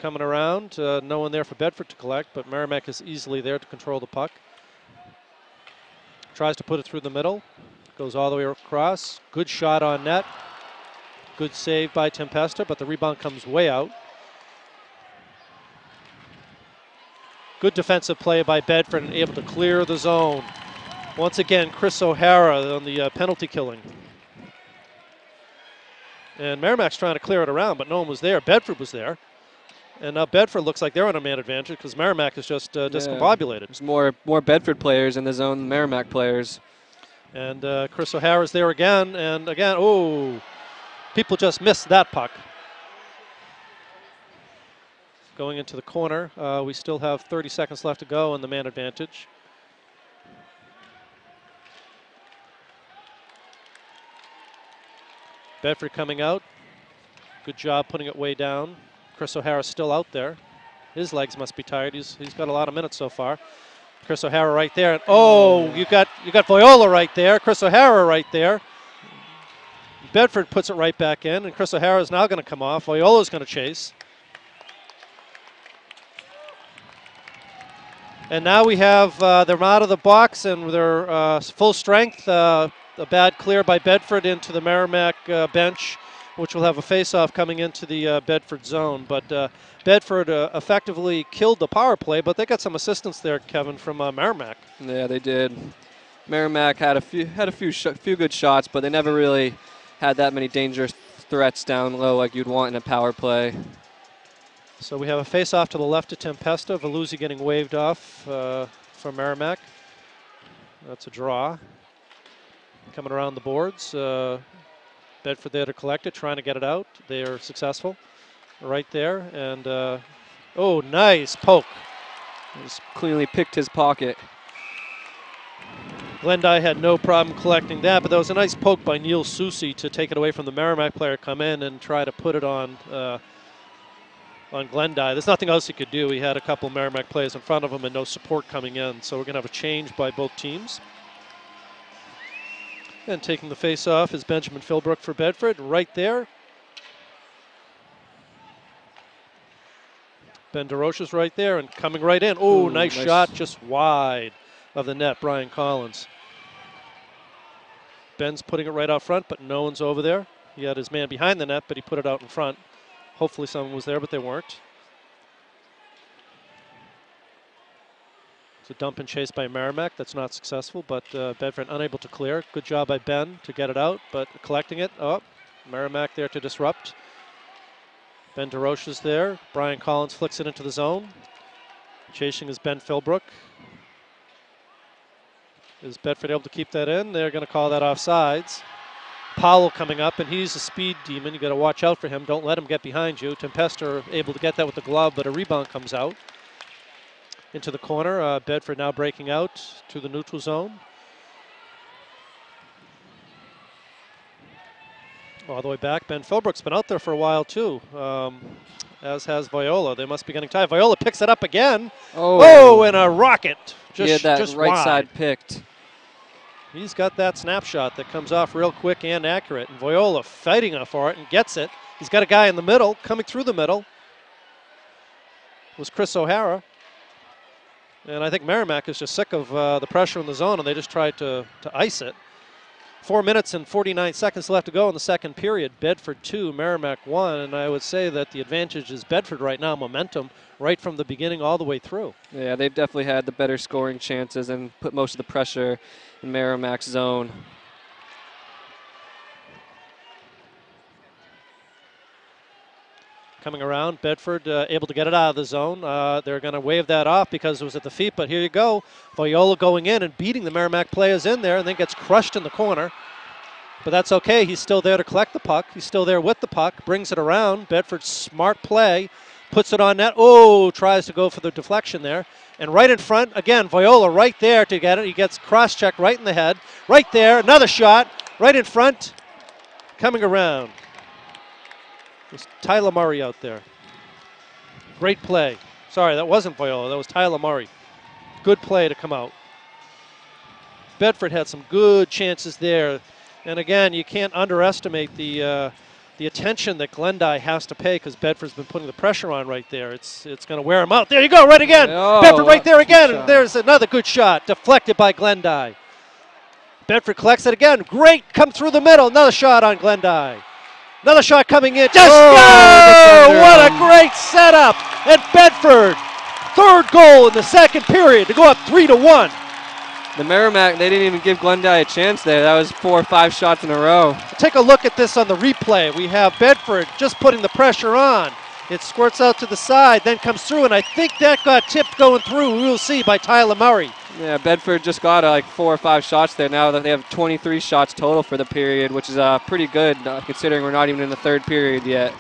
Coming around, no one there for Bedford to collect, but Merrimack is easily there to control the puck. Tries to put it through the middle, goes all the way across. Good shot on net. Good save by Tempesta, but the rebound comes way out. Good defensive play by Bedford and able to clear the zone. Once again, Chris O'Hara on the penalty killing. And Merrimack's trying to clear it around, but no one was there. Bedford was there. And now Bedford looks like they're on a man advantage because Merrimack is just discombobulated. There's more Bedford players in the zone than Merrimack players. And Chris O'Hara's there again, and again, oh, people just missed that puck. Going into the corner. We still have 30 seconds left to go in the man advantage. Bedford coming out. Good job putting it way down. Chris O'Hara's still out there. His legs must be tired. He's got a lot of minutes so far. Chris O'Hara right there. And oh, you got Viola right there. Chris O'Hara right there. Bedford puts it right back in, and Chris O'Hara is now going to come off. Viola's going to chase. And now we have them out of the box, and they're full strength. A bad clear by Bedford into the Merrimack bench, which will have a face-off coming into the Bedford zone. But Bedford effectively killed the power play, but they got some assistance there, Kevin, from Merrimack. Yeah, they did. Merrimack had a few good shots, but they never really had that many dangerous threats down low like you'd want in a power play. So we have a face-off to the left of Tempesta. Veluzzi getting waved off from Merrimack. That's a draw. Coming around the boards. Bedford there to collect it, trying to get it out. They are successful right there. And, oh, nice poke. Just cleanly picked his pocket. Glendive had no problem collecting that, but that was a nice poke by Neil Susi to take it away from the Merrimack player, come in and try to put it on Glendive. There's nothing else he could do. He had a couple of Merrimack players in front of him and no support coming in, so we're going to have a change by both teams. And taking the face-off is Benjamin Philbrook for Bedford, right there. Ben DeRoche's right there and coming right in. Oh, nice shot, just wide of the net, Brian Collins. Ben's putting it right out front, but no one's over there. He had his man behind the net, but he put it out in front. Hopefully someone was there, but they weren't. It's a dump and chase by Merrimack. That's not successful, but Bedford unable to clear. Good job by Ben to get it out, but collecting it. Oh, Merrimack there to disrupt. Ben DeRoche's there. Brian Collins flicks it into the zone. Chasing is Ben Philbrook. Is Bedford able to keep that in? They're going to call that offsides. Powell coming up, and he's a speed demon. You got to watch out for him. Don't let him get behind you. Tempesta able to get that with the glove, but a rebound comes out into the corner. Bedford now breaking out to the neutral zone. All the way back. Ben Philbrook's been out there for a while too, as has Viola. They must be getting tired. Viola picks it up again. Oh, and a rocket. He had that just right wide. side picked. He's got that snapshot that comes off real quick and accurate. And Viola fighting for it and gets it. He's got a guy in the middle, coming through the middle. It was Chris O'Hara. And I think Merrimack is just sick of the pressure in the zone, and they just tried to ice it. 4 minutes and 49 seconds left to go in the second period. Bedford 2, Merrimack 1, and I would say that the advantage is Bedford right now, momentum right from the beginning all the way through. Yeah, they've definitely had the better scoring chances and put most of the pressure in Merrimack's zone. Coming around, Bedford able to get it out of the zone. They're going to wave that off because it was at the feet, but here you go. Viola going in and beating the Merrimack players in there and then gets crushed in the corner. But that's okay. He's still there to collect the puck. He's still there with the puck, brings it around. Bedford's smart play, puts it on net. Oh, tries to go for the deflection there. And right in front, again, Viola right there to get it. He gets cross-checked right in the head. Right there, another shot, right in front, coming around. There's Tyler Murray out there. Great play. Sorry, that wasn't Viola. That was Tyler Murray. Good play to come out. Bedford had some good chances there. And again, you can't underestimate the attention that Glendive has to pay because Bedford's been putting the pressure on right there. It's going to wear him out. There you go, right again. Oh, Bedford right there again. And there's another good shot, deflected by Glendive. Bedford collects it again. Great, come through the middle. Another shot on Glendive. Another shot coming in. Just go! What a great setup at Bedford. Third goal in the second period to go up 3-1. The Merrimack, they didn't even give Glendive a chance there. That was 4 or 5 shots in a row. Take a look at this on the replay. We have Bedford just putting the pressure on. It squirts out to the side, then comes through, and I think that got tipped going through. We will see by Tyler Murray. Yeah, Bedford just got like 4 or 5 shots there. Now that they have 23 shots total for the period, which is pretty good considering we're not even in the third period yet.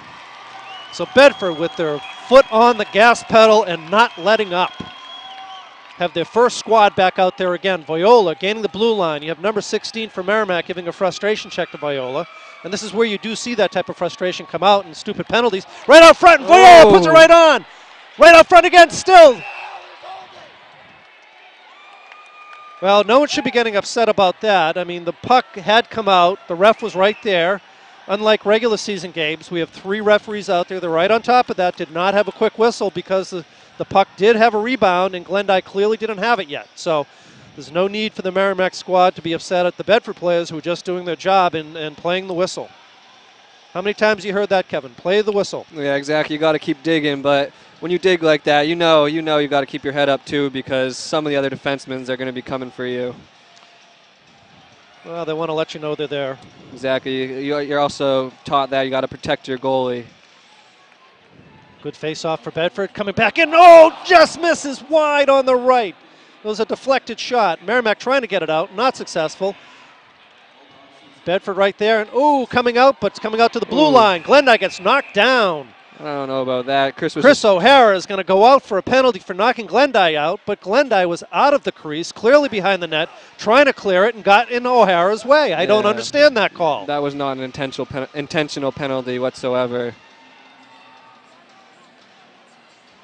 So Bedford with their foot on the gas pedal and not letting up. Have their first squad back out there again. Viola gaining the blue line. You have number 16 for Merrimack giving a frustration check to Viola. And this is where you do see that type of frustration come out and stupid penalties. Right out front, and Viola puts it right on. Right out front again still. Well, no one should be getting upset about that. I mean, the puck had come out. The ref was right there. Unlike regular season games, we have 3 referees out there. They're right on top of that. Did not have a quick whistle because the puck did have a rebound, and Glendive clearly didn't have it yet. So there's no need for the Merrimack squad to be upset at the Bedford players who are just doing their job and playing the whistle. How many times you heard that, Kevin? Play the whistle. Yeah, exactly. You got to keep digging, but when you dig like that, you know you got to keep your head up too because some of the other defensemen are going to be coming for you. Well, they want to let you know they're there. Exactly. You're also taught that you got to protect your goalie. Good face-off for Bedford. Coming back in. Oh, just misses wide on the right. It was a deflected shot. Merrimack trying to get it out. Not successful. Bedford right there. And, ooh, coming out, but it's coming out to the blue line. Glendive gets knocked down. I don't know about that. Chris O'Hara is going to go out for a penalty for knocking Glendive out, but Glendive was out of the crease, clearly behind the net, trying to clear it and got in O'Hara's way. I don't understand that call. That was not an intentional penalty whatsoever.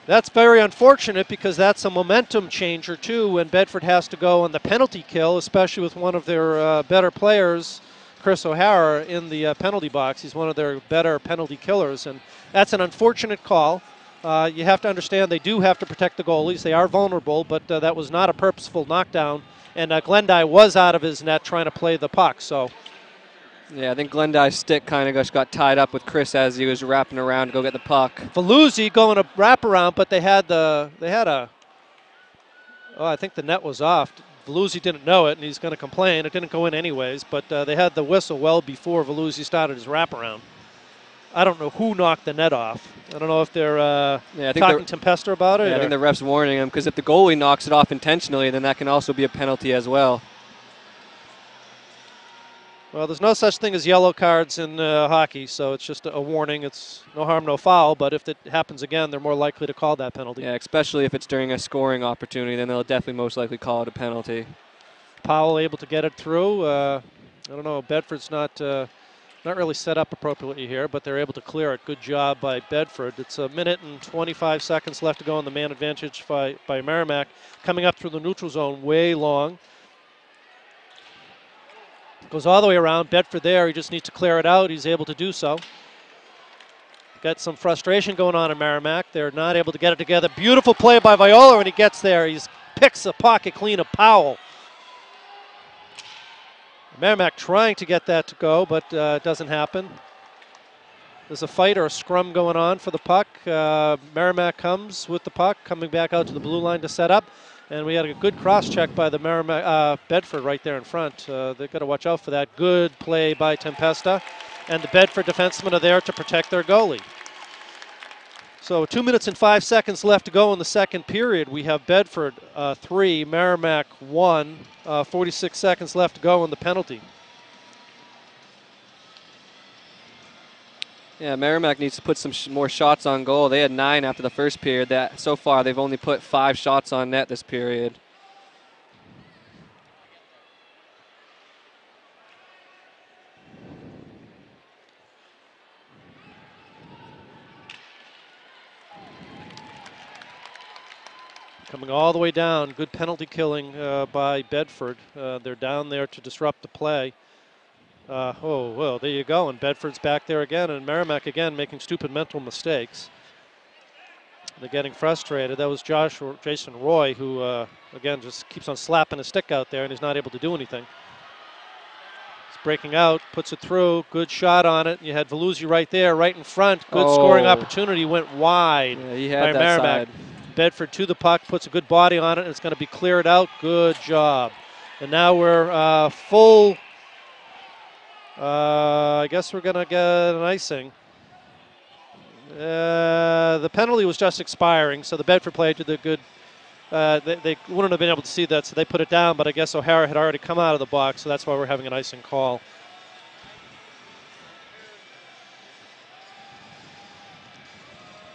That's very unfortunate because that's a momentum changer, too, when Bedford has to go on the penalty kill, especially with one of their better players, Chris O'Hara, in the penalty box. He's one of their better penalty killers, and that's an unfortunate call. You have to understand they do have to protect the goalies. They are vulnerable, but that was not a purposeful knockdown. And Glendy was out of his net trying to play the puck. So, yeah, I think Glendy's stick kind of just got tied up with Chris as he was wrapping around to go get the puck. Veluzzi going to wrap around, but they had a. Oh, I think the net was off. Veluzzi didn't know it, and he's going to complain. It didn't go in anyways, but they had the whistle well before Veluzzi started his wraparound. I don't know who knocked the net off. I don't know if they're talking Tempesta about it. Yeah, I think the ref's warning him, because if the goalie knocks it off intentionally, then that can also be a penalty as well. Well, there's no such thing as yellow cards in hockey, so it's just a warning. It's no harm, no foul, but if it happens again, they're more likely to call that penalty. Yeah, especially if it's during a scoring opportunity, then they'll definitely most likely call it a penalty. Powell able to get it through. I don't know, Bedford's not really set up appropriately here, but they're able to clear it. Good job by Bedford. It's a minute and 25 seconds left to go on the man advantage by Merrimack. Coming up through the neutral zone way long. Goes all the way around. Bedford there. He just needs to clear it out. He's able to do so. Got some frustration going on in Merrimack. They're not able to get it together. Beautiful play by Viola when he gets there. He picks a pocket clean of Powell. Merrimack trying to get that to go, but it doesn't happen. There's a fight or a scrum going on for the puck. Merrimack comes with the puck, coming back out to the blue line to set up. And we had a good cross-check by the Bedford right there in front. They've got to watch out for that. Good play by Tempesta. And the Bedford defensemen are there to protect their goalie. So 2 minutes and 5 seconds left to go in the second period. We have Bedford 3, Merrimack 1. 46 seconds left to go in the penalty. Yeah, Merrimack needs to put some more shots on goal. They had 9 after the first period. So far, they've only put 5 shots on net this period. Coming all the way down. Good penalty killing by Bedford. They're down there to disrupt the play. Oh, well, there you go. And Bedford's back there again. And Merrimack again making stupid mental mistakes. They're getting frustrated. That was Jason Roy, who, again, just keeps on slapping his stick out there, and he's not able to do anything. He's breaking out, puts it through. Good shot on it. You had Veluzzi right there, right in front. Good scoring opportunity. Went wide by Merrimack. Bedford to the puck, puts a good body on it, and it's going to be cleared out. Good job. And now we're full. I guess we're going to get an icing. The penalty was just expiring, so the Bedford player did the good. They wouldn't have been able to see that, so they put it down, but I guess O'Hara had already come out of the box, so that's why we're having an icing call.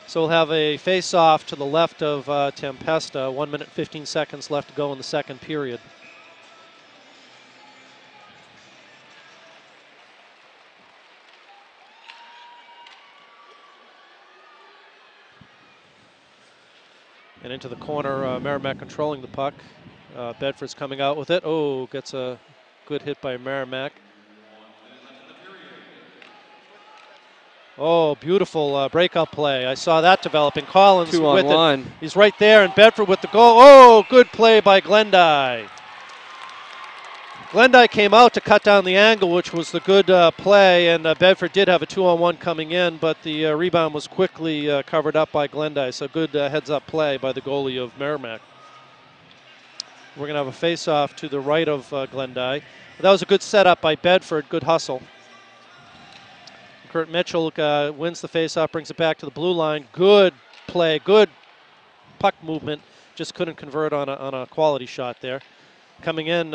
So we'll have a face-off to the left of Tempesta. 1 minute 15 seconds left to go in the second period. And into the corner, Merrimack controlling the puck. Bedford's coming out with it. Oh, gets a good hit by Merrimack. Oh, beautiful breakout play. I saw that developing. Collins 2-on-1. He's right there, and Bedford with the goal. Oh, good play by Glendy. Glendy came out to cut down the angle, which was the good play, and Bedford did have a 2-on-1 coming in, but the rebound was quickly covered up by Glendy. So good heads-up play by the goalie of Merrimack. We're going to have a face-off to the right of Glendy. That was a good setup by Bedford. Good hustle. Kurt Mitchell wins the face-off, brings it back to the blue line. Good play, good puck movement. Just couldn't convert on a quality shot there. Coming in,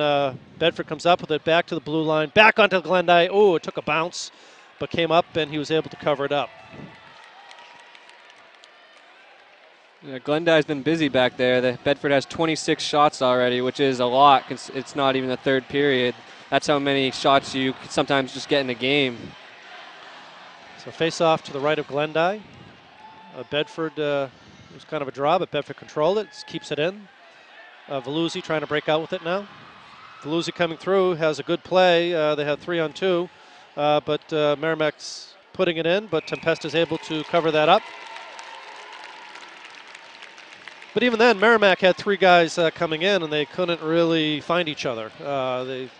Bedford comes up with it, back to the blue line, back onto Glendy. Oh, it took a bounce, but came up and he was able to cover it up. Yeah, Glendy's been busy back there. Bedford has 26 shots already, which is a lot. It's not even the third period. That's how many shots you could sometimes just get in a game. So face off to the right of Glendy. Bedford was kind of a draw, but Bedford controlled it, keeps it in. Veluzzi trying to break out with it now. Veluzzi coming through, has a good play. They have 3-on-2, but Merrimack's putting it in, but Tempesta's able to cover that up. But even then, Merrimack had 3 guys coming in, and they couldn't really find each other. It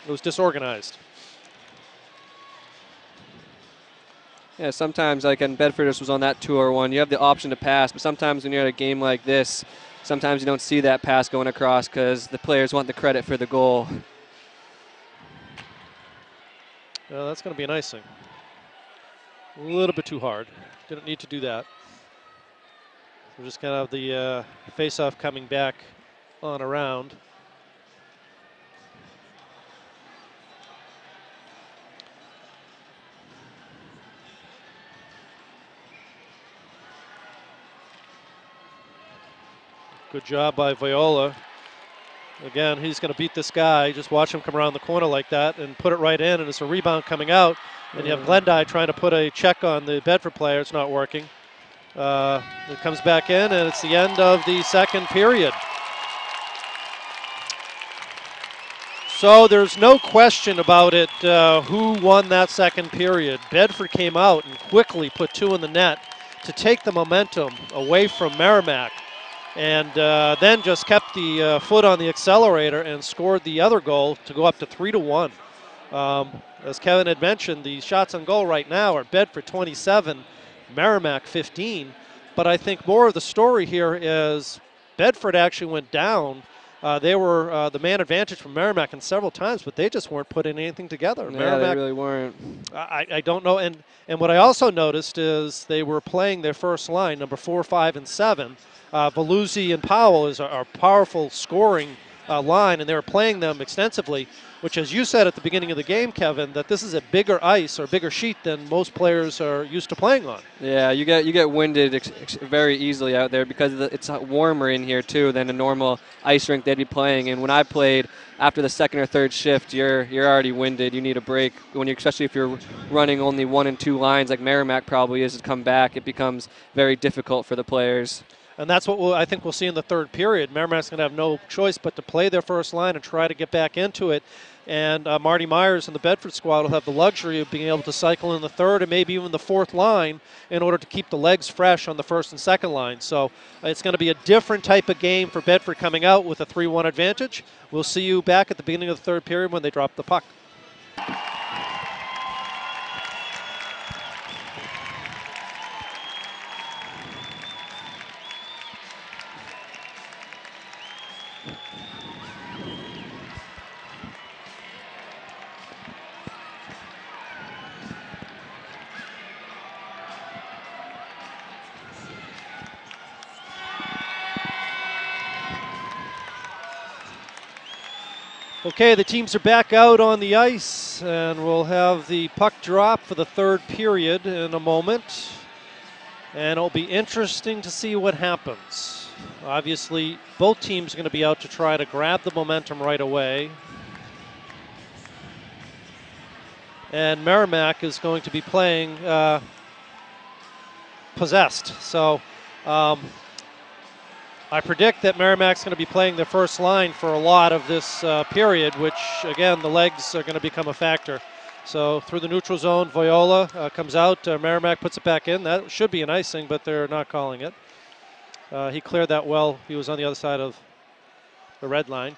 was disorganized. Yeah, sometimes, like in Bedford, this was on that 2-1. You have the option to pass, but sometimes when you're at a game like this, sometimes you don't see that pass going across because the players want the credit for the goal. Well, that's going to be an icing. A little bit too hard. Didn't need to do that. We're just going to have the face-off coming back on around. Good job by Viola. Again, he's going to beat this guy. Just watch him come around the corner like that and put it right in, and it's a rebound coming out. And you have Glendy trying to put a check on the Bedford player. It's not working. It comes back in, and it's the end of the second period. So there's no question about it who won that second period. Bedford came out and quickly put 2 in the net to take the momentum away from Merrimack, and then just kept the foot on the accelerator and scored the other goal to go up to 3-1. As Kevin had mentioned, the shots on goal right now are Bedford 27, Merrimack 15. But I think more of the story here is Bedford actually went down. They were the man advantage from Merrimack in several times, but they just weren't putting anything together. Yeah, Merrimack, they really weren't. I don't know. And what I also noticed is they were playing their first line, number 4, 5, and 7. Veluzzi and Powell is our powerful scoring line, and they were playing them extensively, which, as you said at the beginning of the game, Kevin, that this is a bigger ice or bigger sheet than most players are used to playing on. Yeah, you get winded very easily out there because it's warmer in here too than a normal ice rink they'd be playing. And when I played, after the second or third shift, you're already winded. You need a break especially if you're running only 1 and 2 lines like Merrimack probably is to come back. It becomes very difficult for the players. And that's what I think we'll see in the third period. Merrimack's going to have no choice but to play their first line and try to get back into it. And Marty Myers and the Bedford squad will have the luxury of being able to cycle in the third and maybe even the fourth line in order to keep the legs fresh on the first and second line. So it's going to be a different type of game for Bedford coming out with a 3-1 advantage. We'll see you back at the beginning of the third period when they drop the puck. Okay, the teams are back out on the ice, and we'll have the puck drop for the third period in a moment. And it'll be interesting to see what happens. Obviously, both teams are going to be out to try to grab the momentum right away. And Merrimack is going to be playing possessed. So I predict that Merrimack's going to be playing their first line for a lot of this period, which, again, the legs are going to become a factor. So through the neutral zone, Viola comes out. Merrimack puts it back in. That should be an icing, but they're not calling it. He cleared that well. He was on the other side of the red line.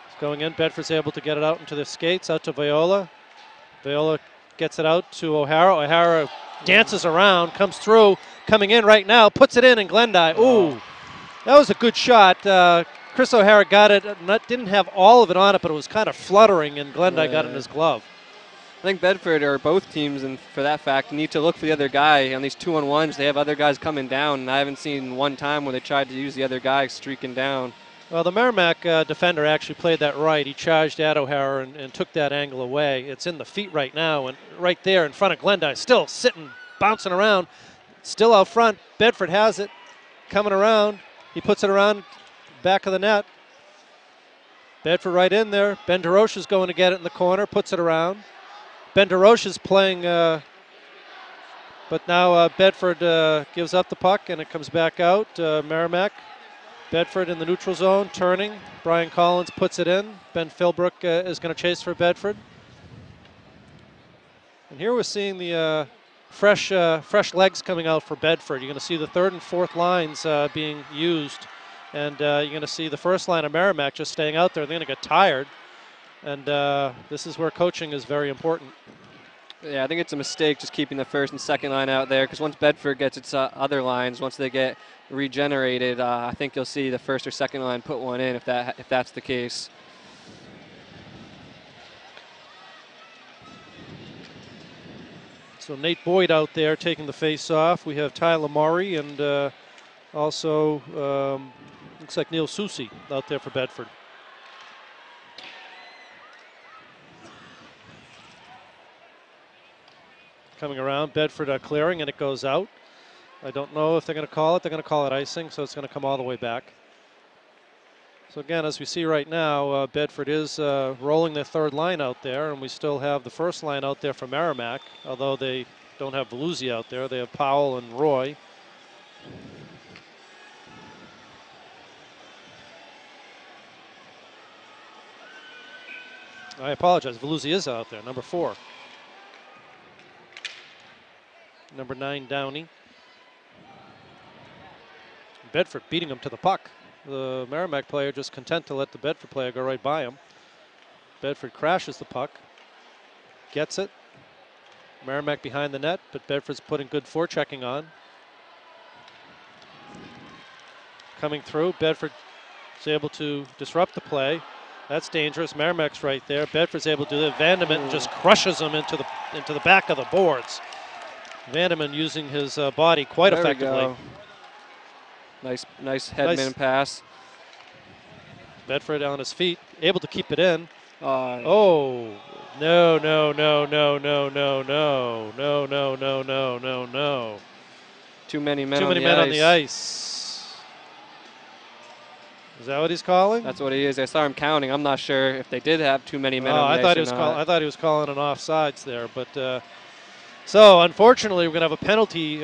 It's going in. Bedford's able to get it out into the skates, out to Viola. Viola gets it out to O'Hara. O'Hara dances around, comes through, coming in right now, puts it in, and Glendy. Ooh. That was a good shot. Chris O'Hara got it. Didn't have all of it on it, but it was kind of fluttering, and Glendy got it in his glove. I think Bedford, or both teams, and for that fact, need to look for the other guy. On these 2-on-1s, they have other guys coming down, and I haven't seen one time where they tried to use the other guy streaking down. Well, the Merrimack defender actually played that right. He charged at O'Hara and took that angle away. It's in the feet right now, and right there in front of Glendy, still sitting, bouncing around, still out front. Bedford has it, coming around. He puts it around back of the net. Bedford right in there. Ben DeRoche is going to get it in the corner, puts it around. Ben DeRoche is playing, but now Bedford gives up the puck, and it comes back out. Merrimack, Bedford in the neutral zone, turning. Brian Collins puts it in. Ben Philbrook is going to chase for Bedford. And here we're seeing the fresh legs coming out for Bedford. You're going to see the third and fourth lines being used, and you're going to see the first line of Merrimack just staying out there. They're going to get tired, and this is where coaching is very important. Yeah, I think it's a mistake just keeping the first and second line out there, because once Bedford gets its other lines, once they get regenerated, I think you'll see the first or second line put one in if that's the case. So Nate Boyd out there taking the face off. We have Tyler Murray and also looks like Neil Susi out there for Bedford. Coming around, Bedford clearing, and it goes out. I don't know if they're going to call it. They're going to call it icing, so it's going to come all the way back. So again, as we see right now, Bedford is rolling their third line out there, and we still have the first line out there for Merrimack, although they don't have Veluzzi out there. They have Powell and Roy. I apologize, Veluzzi is out there, number 4. Number 9, Downey. Bedford beating him to the puck. The Merrimack player just content to let the Bedford player go right by him. Bedford crashes the puck, gets it. Merrimack behind the net, but Bedford's putting good forechecking on. Coming through, Bedford is able to disrupt the play. That's dangerous. Merrimack's right there. Bedford's able to do it. Vanderman just crushes him into the back of the boards. Vanderman using his body quite effectively. Nice headman pass. Bedford on his feet, able to keep it in. No. Too many men on the ice. Is that what he's calling? That's what he is. I saw him counting. I'm not sure if they did have too many men on the ice. I thought he was calling an offsides there, but so unfortunately we're going to have a penalty.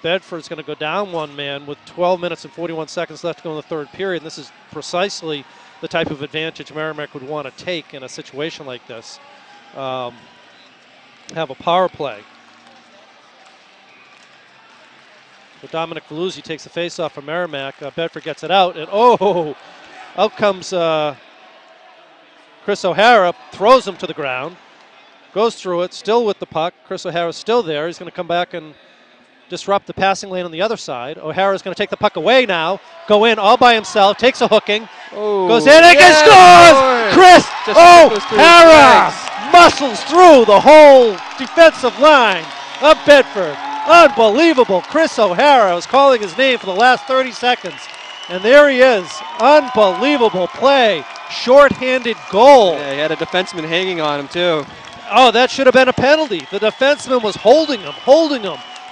Bedford's going to go down one man with 12 minutes and 41 seconds left to go in the third period. And this is precisely the type of advantage Merrimack would want to take in a situation like this. Have a power play. So Dominic Veluzzi takes the face-off from Merrimack. Bedford gets it out, and out comes Chris O'Hara, throws him to the ground. Goes through it, still with the puck. Chris O'Hara's still there. He's going to come back and disrupt the passing lane on the other side. O'Hara's going to take the puck away now. Go in all by himself. Takes a hooking. Goes in and scores! Chris O'Hara muscles through the whole defensive line of Bedford. Unbelievable. Chris O'Hara was calling his name for the last 30 seconds. And there he is. Unbelievable play. Short-handed goal. Yeah, he had a defenseman hanging on him too. Oh, that should have been a penalty. The defenseman was holding him,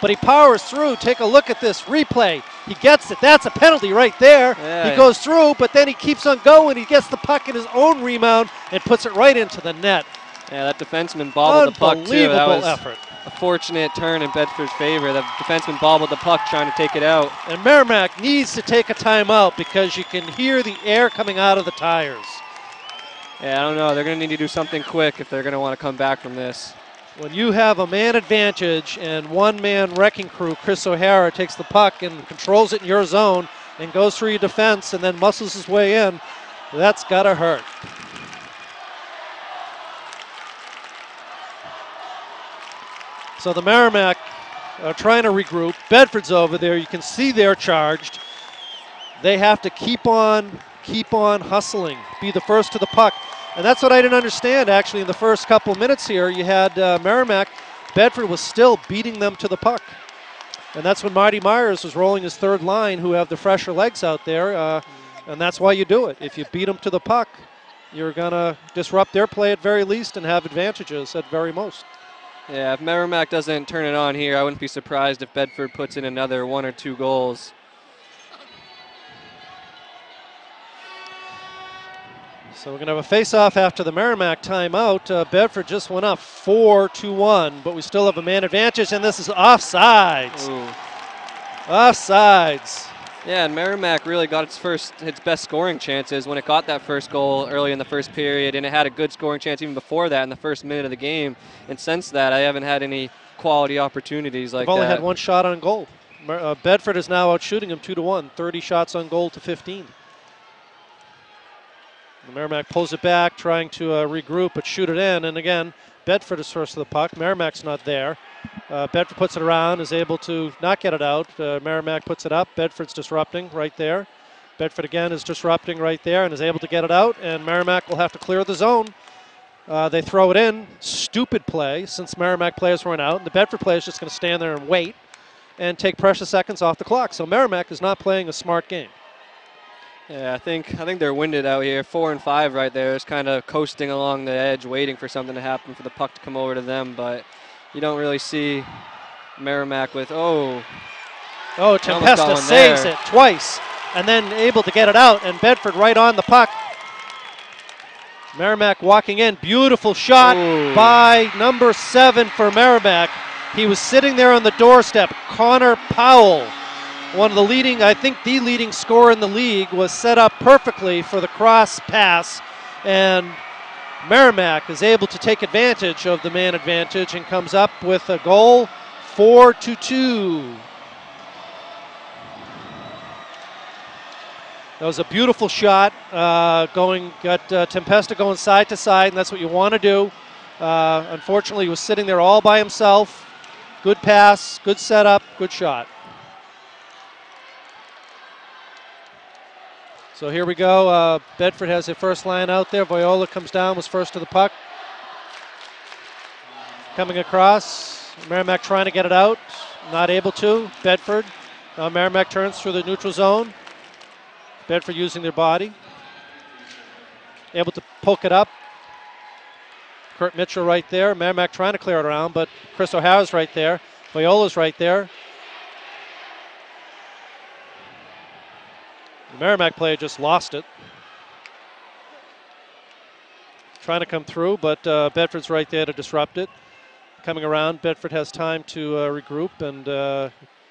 but he powers through. Take a look at this replay. He gets it. That's a penalty right there. Yeah. He goes through, but then he keeps on going. He gets the puck in his own rebound and puts it right into the net. Yeah, that defenseman bobbled the puck too. That was effort. A fortunate turn in Bedford's favor. The defenseman bobbled the puck trying to take it out. And Merrimack needs to take a timeout because you can hear the air coming out of the tires. Yeah, I don't know. They're going to need to do something quick if they're going to want to come back from this. When you have a man advantage and one-man wrecking crew, Chris O'Hara takes the puck and controls it in your zone and goes through your defense and then muscles his way in, that's got to hurt. So the Merrimack are trying to regroup. Bedford's over there. You can see they're charged. They have to keep on hustling, be the first to the puck. And that's what I didn't understand, actually, in the first couple of minutes here. You had Merrimack. Bedford was still beating them to the puck. And that's when Marty Myers was rolling his third line, who have the fresher legs out there. And that's why you do it. If you beat them to the puck, you're going to disrupt their play at very least and have advantages at very most. Yeah, if Merrimack doesn't turn it on here, I wouldn't be surprised if Bedford puts in another 1 or 2 goals. So we're going to have a face-off after the Merrimack timeout. Bedford just went up 4-1, but we still have a man advantage, and this is offsides. Ooh. Offsides. Yeah, and Merrimack really got its best scoring chances when it got that first goal early in the first period, and it had a good scoring chance even before that in the first minute of the game. And since that, I haven't had any quality opportunities like They've only that. had one shot on goal. Bedford is now out shooting him 2-1, 30 shots on goal to 15. The Merrimack pulls it back, trying to regroup, but shoot it in. And again, Bedford is first to the puck. Merrimack's not there. Bedford puts it around, is able to not get it out. Merrimack puts it up. Bedford's disrupting right there. Bedford again is disrupting right there and is able to get it out. And Merrimack will have to clear the zone. They throw it in. Stupid play since Merrimack players weren't out. And the Bedford players just going to stand there and wait and take precious seconds off the clock. So Merrimack is not playing a smart game. Yeah, I think they're winded out here. 4 and 5 right there. It's kind of coasting along the edge, waiting for something to happen for the puck to come over to them. But you don't really see Merrimack with, Tempesta saves it twice and then able to get it out. And Bedford right on the puck. Merrimack walking in. Beautiful shot by number 7 for Merrimack. He was sitting there on the doorstep. Connor Powell, one of the leading, I think the leading scorer in the league, was set up perfectly for the cross pass. And Merrimack is able to take advantage of the man advantage and comes up with a goal, 4-2. That was a beautiful shot. Got Tempesta going side to side, and that's what you want to do. Unfortunately, he was sitting there all by himself. Good pass, good setup, good shot. So here we go. Bedford has their first line out there. Viola comes down, was first to the puck. Coming across. Merrimack trying to get it out. Not able to. Bedford. Merrimack turns through the neutral zone. Bedford using their body. Able to poke it up. Kurt Mitchell right there. Merrimack trying to clear it around, but Chris O'Hara's right there. Viola's right there. The Merrimack player just lost it. Trying to come through, but Bedford's right there to disrupt it. Coming around, Bedford has time to regroup and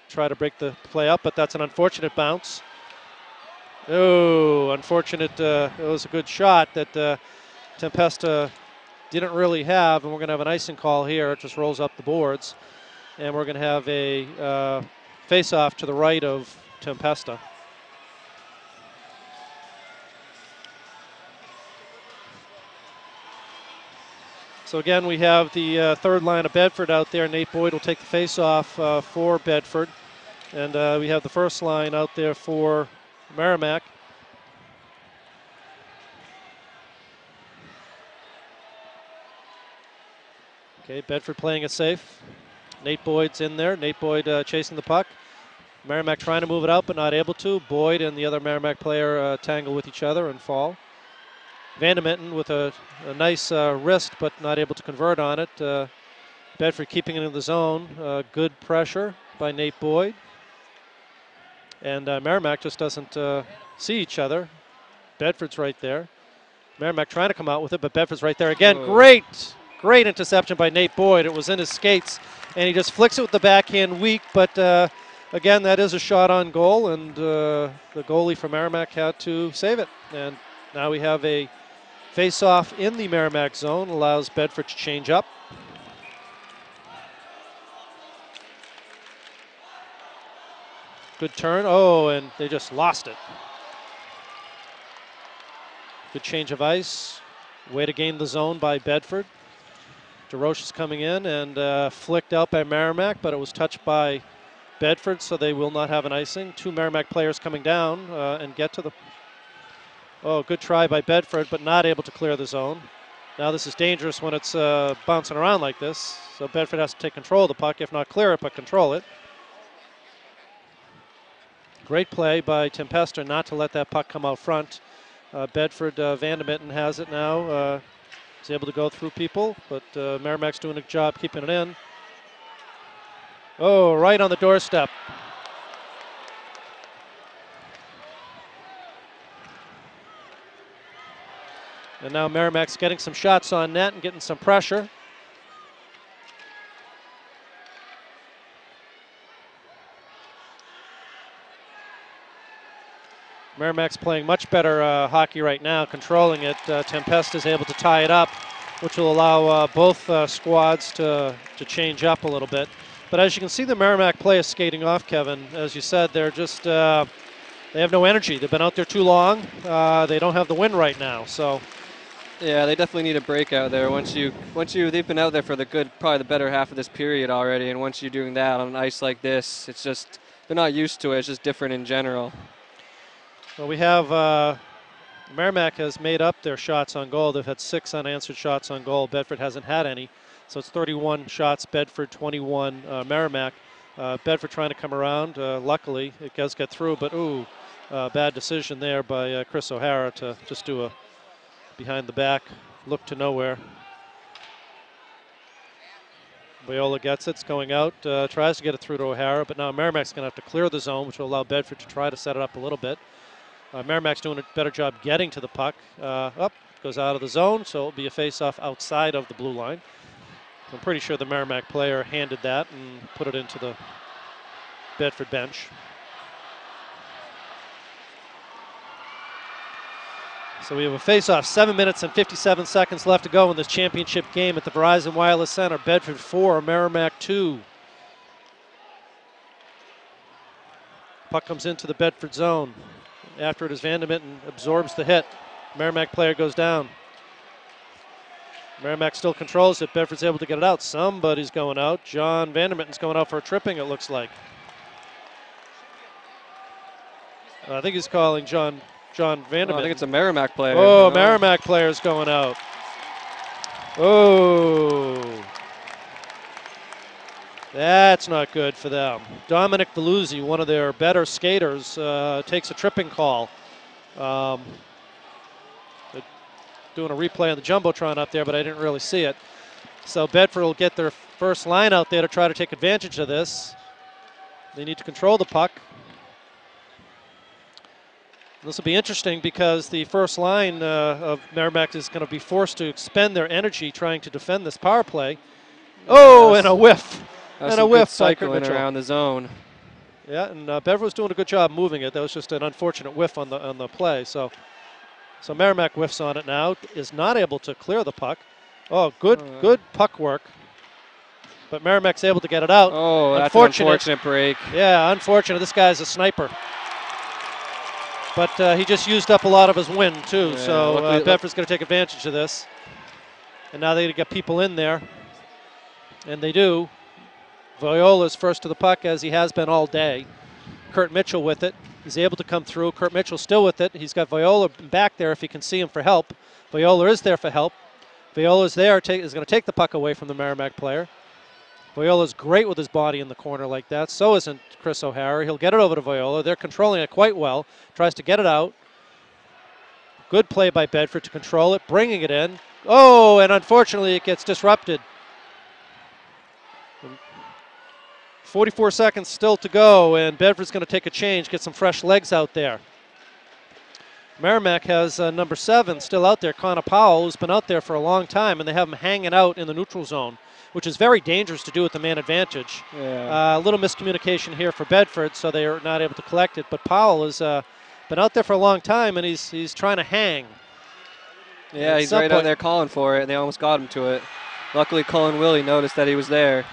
try to break the play up, but that's an unfortunate bounce. Oh, unfortunate. It was a good shot that Tempesta didn't really have, and we're going to have an icing call here. It just rolls up the boards, and we're going to have a face-off to the right of Tempesta. So again, we have the third line of Bedford out there. Nate Boyd will take the face-off for Bedford, and we have the first line out there for Merrimack. Okay, Bedford playing it safe. Nate Boyd's in there. Nate Boyd chasing the puck. Merrimack trying to move it out, but not able to. Boyd and the other Merrimack player tangle with each other and fall. Vandermitten with a nice wrist, but not able to convert on it. Bedford keeping it in the zone. Good pressure by Nate Boyd. And Merrimack just doesn't see each other. Bedford's right there. Merrimack trying to come out with it, but Bedford's right there again. Great interception by Nate Boyd. It was in his skates, and he just flicks it with the backhand weak, but again, that is a shot on goal, and the goalie for Merrimack had to save it. And now we have a face-off in the Merrimack zone, allows Bedford to change up. Good turn. Oh, and they just lost it. Good change of ice. Way to gain the zone by Bedford. DeRoche is coming in and flicked out by Merrimack, but it was touched by Bedford, so they will not have an icing. 2 Merrimack players coming down and get to the... Oh, good try by Bedford, but not able to clear the zone. Now this is dangerous when it's bouncing around like this, so Bedford has to take control of the puck, if not clear it, but control it. Great play by Tempesta not to let that puck come out front. Bedford, Vandermitten has it now. He's able to go through people, but Merrimack's doing a job keeping it in. Oh, right on the doorstep. And now Merrimack's getting some shots on net and getting some pressure. Merrimack's playing much better hockey right now, controlling it. Tempesta is able to tie it up. which will allow both squads to change up a little bit. But as you can see, the Merrimack play is skating off, Kevin. As you said, they're just, they have no energy. They've been out there too long. They don't have the wind right now, so. Yeah, they definitely need a breakout there. They've been out there for probably the better half of this period already, and once you're doing that on an ice like this, it's just, they're not used to it. It's just different in general. Well, we have, Merrimack has made up their shots on goal. They've had 6 unanswered shots on goal. Bedford hasn't had any. So it's 31 shots, Bedford, 21 Merrimack. Bedford trying to come around. Luckily, it does get through, but bad decision there by Chris O'Hara to just do a behind the back look to nowhere. Viola gets it, it's going out, tries to get it through to O'Hara, but now Merrimack's going to have to clear the zone, which will allow Bedford to try to set it up a little bit. Merrimack's doing a better job getting to the puck. Goes out of the zone, so it'll be a face-off outside of the blue line. I'm pretty sure the Merrimack player handed that and put it into the Bedford bench. So we have a face-off, 7 minutes and 57 seconds left to go in this championship game at the Verizon Wireless Center. Bedford 4, Merrimack 2. Puck comes into the Bedford zone. After it is Vandermitten absorbs the hit. Merrimack player goes down. Merrimack still controls it. Bedford's able to get it out. Somebody's going out. John Vandermitten's going out for a tripping, it looks like. I think he's calling John Vandermitten. I think it's a Merrimack player. Oh, Merrimack player's going out. Oh. That's not good for them. Dominic Veluzzi, one of their better skaters, takes a tripping call. Doing a replay on the Jumbotron up there, but I didn't really see it. So Bedford will get their first line out there to try to take advantage of this. They need to control the puck. This will be interesting because the first line of Merrimack is going to be forced to expend their energy trying to defend this power play. Oh, and a whiff. And a whiff cycling around the zone. Yeah, and Bedford was doing a good job moving it. That was just an unfortunate whiff on the play. So Merrimack whiffs on it now, is not able to clear the puck. Oh, good puck work. But Merrimack's able to get it out. Oh, that's an unfortunate break. Yeah, unfortunate. This guy's a sniper. But he just used up a lot of his wind, too. Yeah, so Bedford's going to take advantage of this. And now they got to get people in there. And they do. Viola's first to the puck, as he has been all day. Kurt Mitchell with it. He's able to come through. Kurt Mitchell still with it. He's got Viola back there if he can see him for help. Viola is there for help. Viola's there, is going to take the puck away from the Merrimack player. Viola's great with his body in the corner like that. So isn't Chris O'Hara. He'll get it over to Viola. They're controlling it quite well. Tries to get it out. Good play by Bedford to control it, bringing it in. Oh, and unfortunately it gets disrupted. 44 seconds still to go, and Bedford's going to take a change, get some fresh legs out there. Merrimack has number 7 still out there, Connor Powell, who's been out there for a long time, and they have him hanging out in the neutral zone, which is very dangerous to do with the man advantage. Yeah. A little miscommunication here for Bedford, so they are not able to collect it. But Powell has been out there for a long time, and he's trying to hang. Yeah, he's right out there calling for it, and they almost got him to it. Luckily, Cullen Willie noticed that he was there.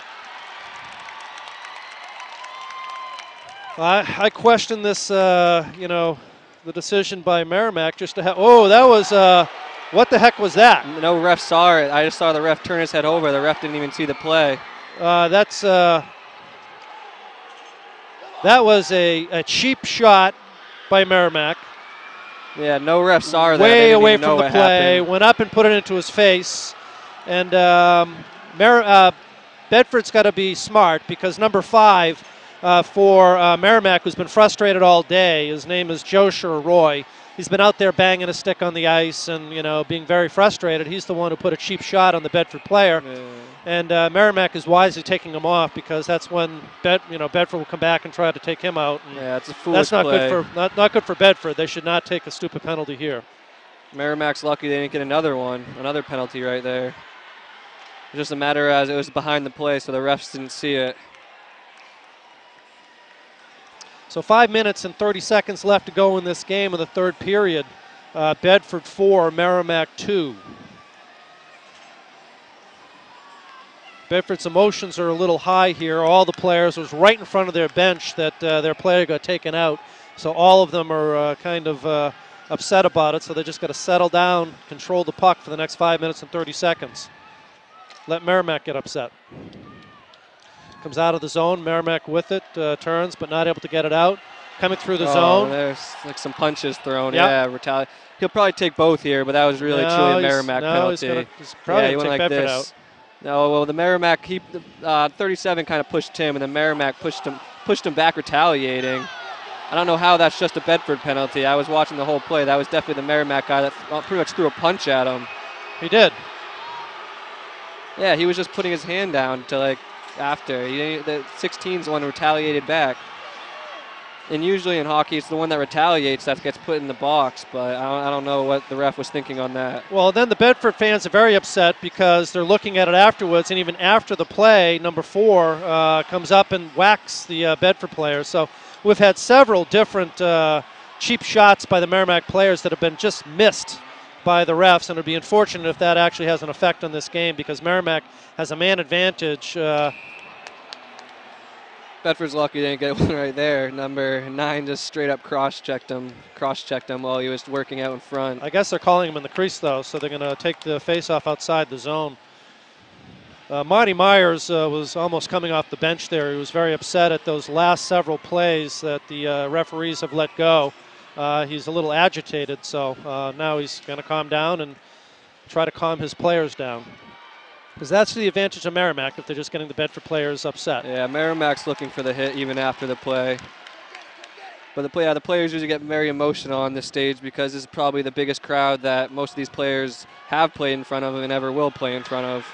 I question this, the decision by Merrimack just to have. Oh, that was. What the heck was that? No ref saw it. I just saw the ref turn his head over. The ref didn't even see the play. That was a cheap shot by Merrimack. Yeah, no ref saw that. Way away from the play. Went up and put it into his face. And Bedford's got to be smart because number 5 for Merrimack, who's been frustrated all day, his name is Joshua Roy. He's been out there banging a stick on the ice and, being very frustrated. He's the one who put a cheap shot on the Bedford player. Yeah. And Merrimack is wisely taking him off because that's when Bedford will come back and try to take him out. And yeah, it's a foolish play. That's not good for Bedford. They should not take a stupid penalty here. Merrimack's lucky they didn't get another penalty right there. It's just a matter as it was behind the play, so the refs didn't see it. So 5 minutes and 30 seconds left to go in this game in the third period. Bedford 4, Merrimack 2. Bedford's emotions are a little high here. All the players, it was right in front of their bench that their player got taken out. So all of them are kind of upset about it. So they just got to settle down, control the puck for the next 5 minutes and 30 seconds. Let Merrimack get upset. Comes out of the zone. Merrimack with it, turns, but not able to get it out. Coming through the zone. There's like some punches thrown. Yep. Yeah, retaliate. He'll probably take both here, but that was really truly a Merrimack penalty. He's probably he went take like Bedford this. out. No, well, the Merrimack, 37 kind of pushed him, and then Merrimack pushed him back, retaliating. I don't know how that's just a Bedford penalty. I was watching the whole play. That was definitely the Merrimack guy that pretty much threw a punch at him. He did. Yeah, he was just putting his hand down to like after. The 16's the one who retaliated back. And usually in hockey, it's the one that retaliates that gets put in the box, but I don't know what the ref was thinking on that. Well, then the Bedford fans are very upset because they're looking at it afterwards, and even after the play, number 4 comes up and whacks the Bedford player. So we've had several different cheap shots by the Merrimack players that have been just missed by the refs, and it would be unfortunate if that actually has an effect on this game because Merrimack has a man advantage. Bedford's lucky they didn't get one right there. Number 9 just straight up cross-checked him while he was working out in front. I guess they're calling him in the crease, though, so they're going to take the face-off outside the zone. Marty Myers was almost coming off the bench there. He was very upset at those last several plays that the referees have let go. He's a little agitated, so now he's going to calm down and try to calm his players down. Because that's the advantage of Merrimack if they're just getting the Bedford players upset. Yeah, Merrimack's looking for the hit even after the play. But the players usually get very emotional on this stage because this is probably the biggest crowd that most of these players have played in front of and ever will play in front of.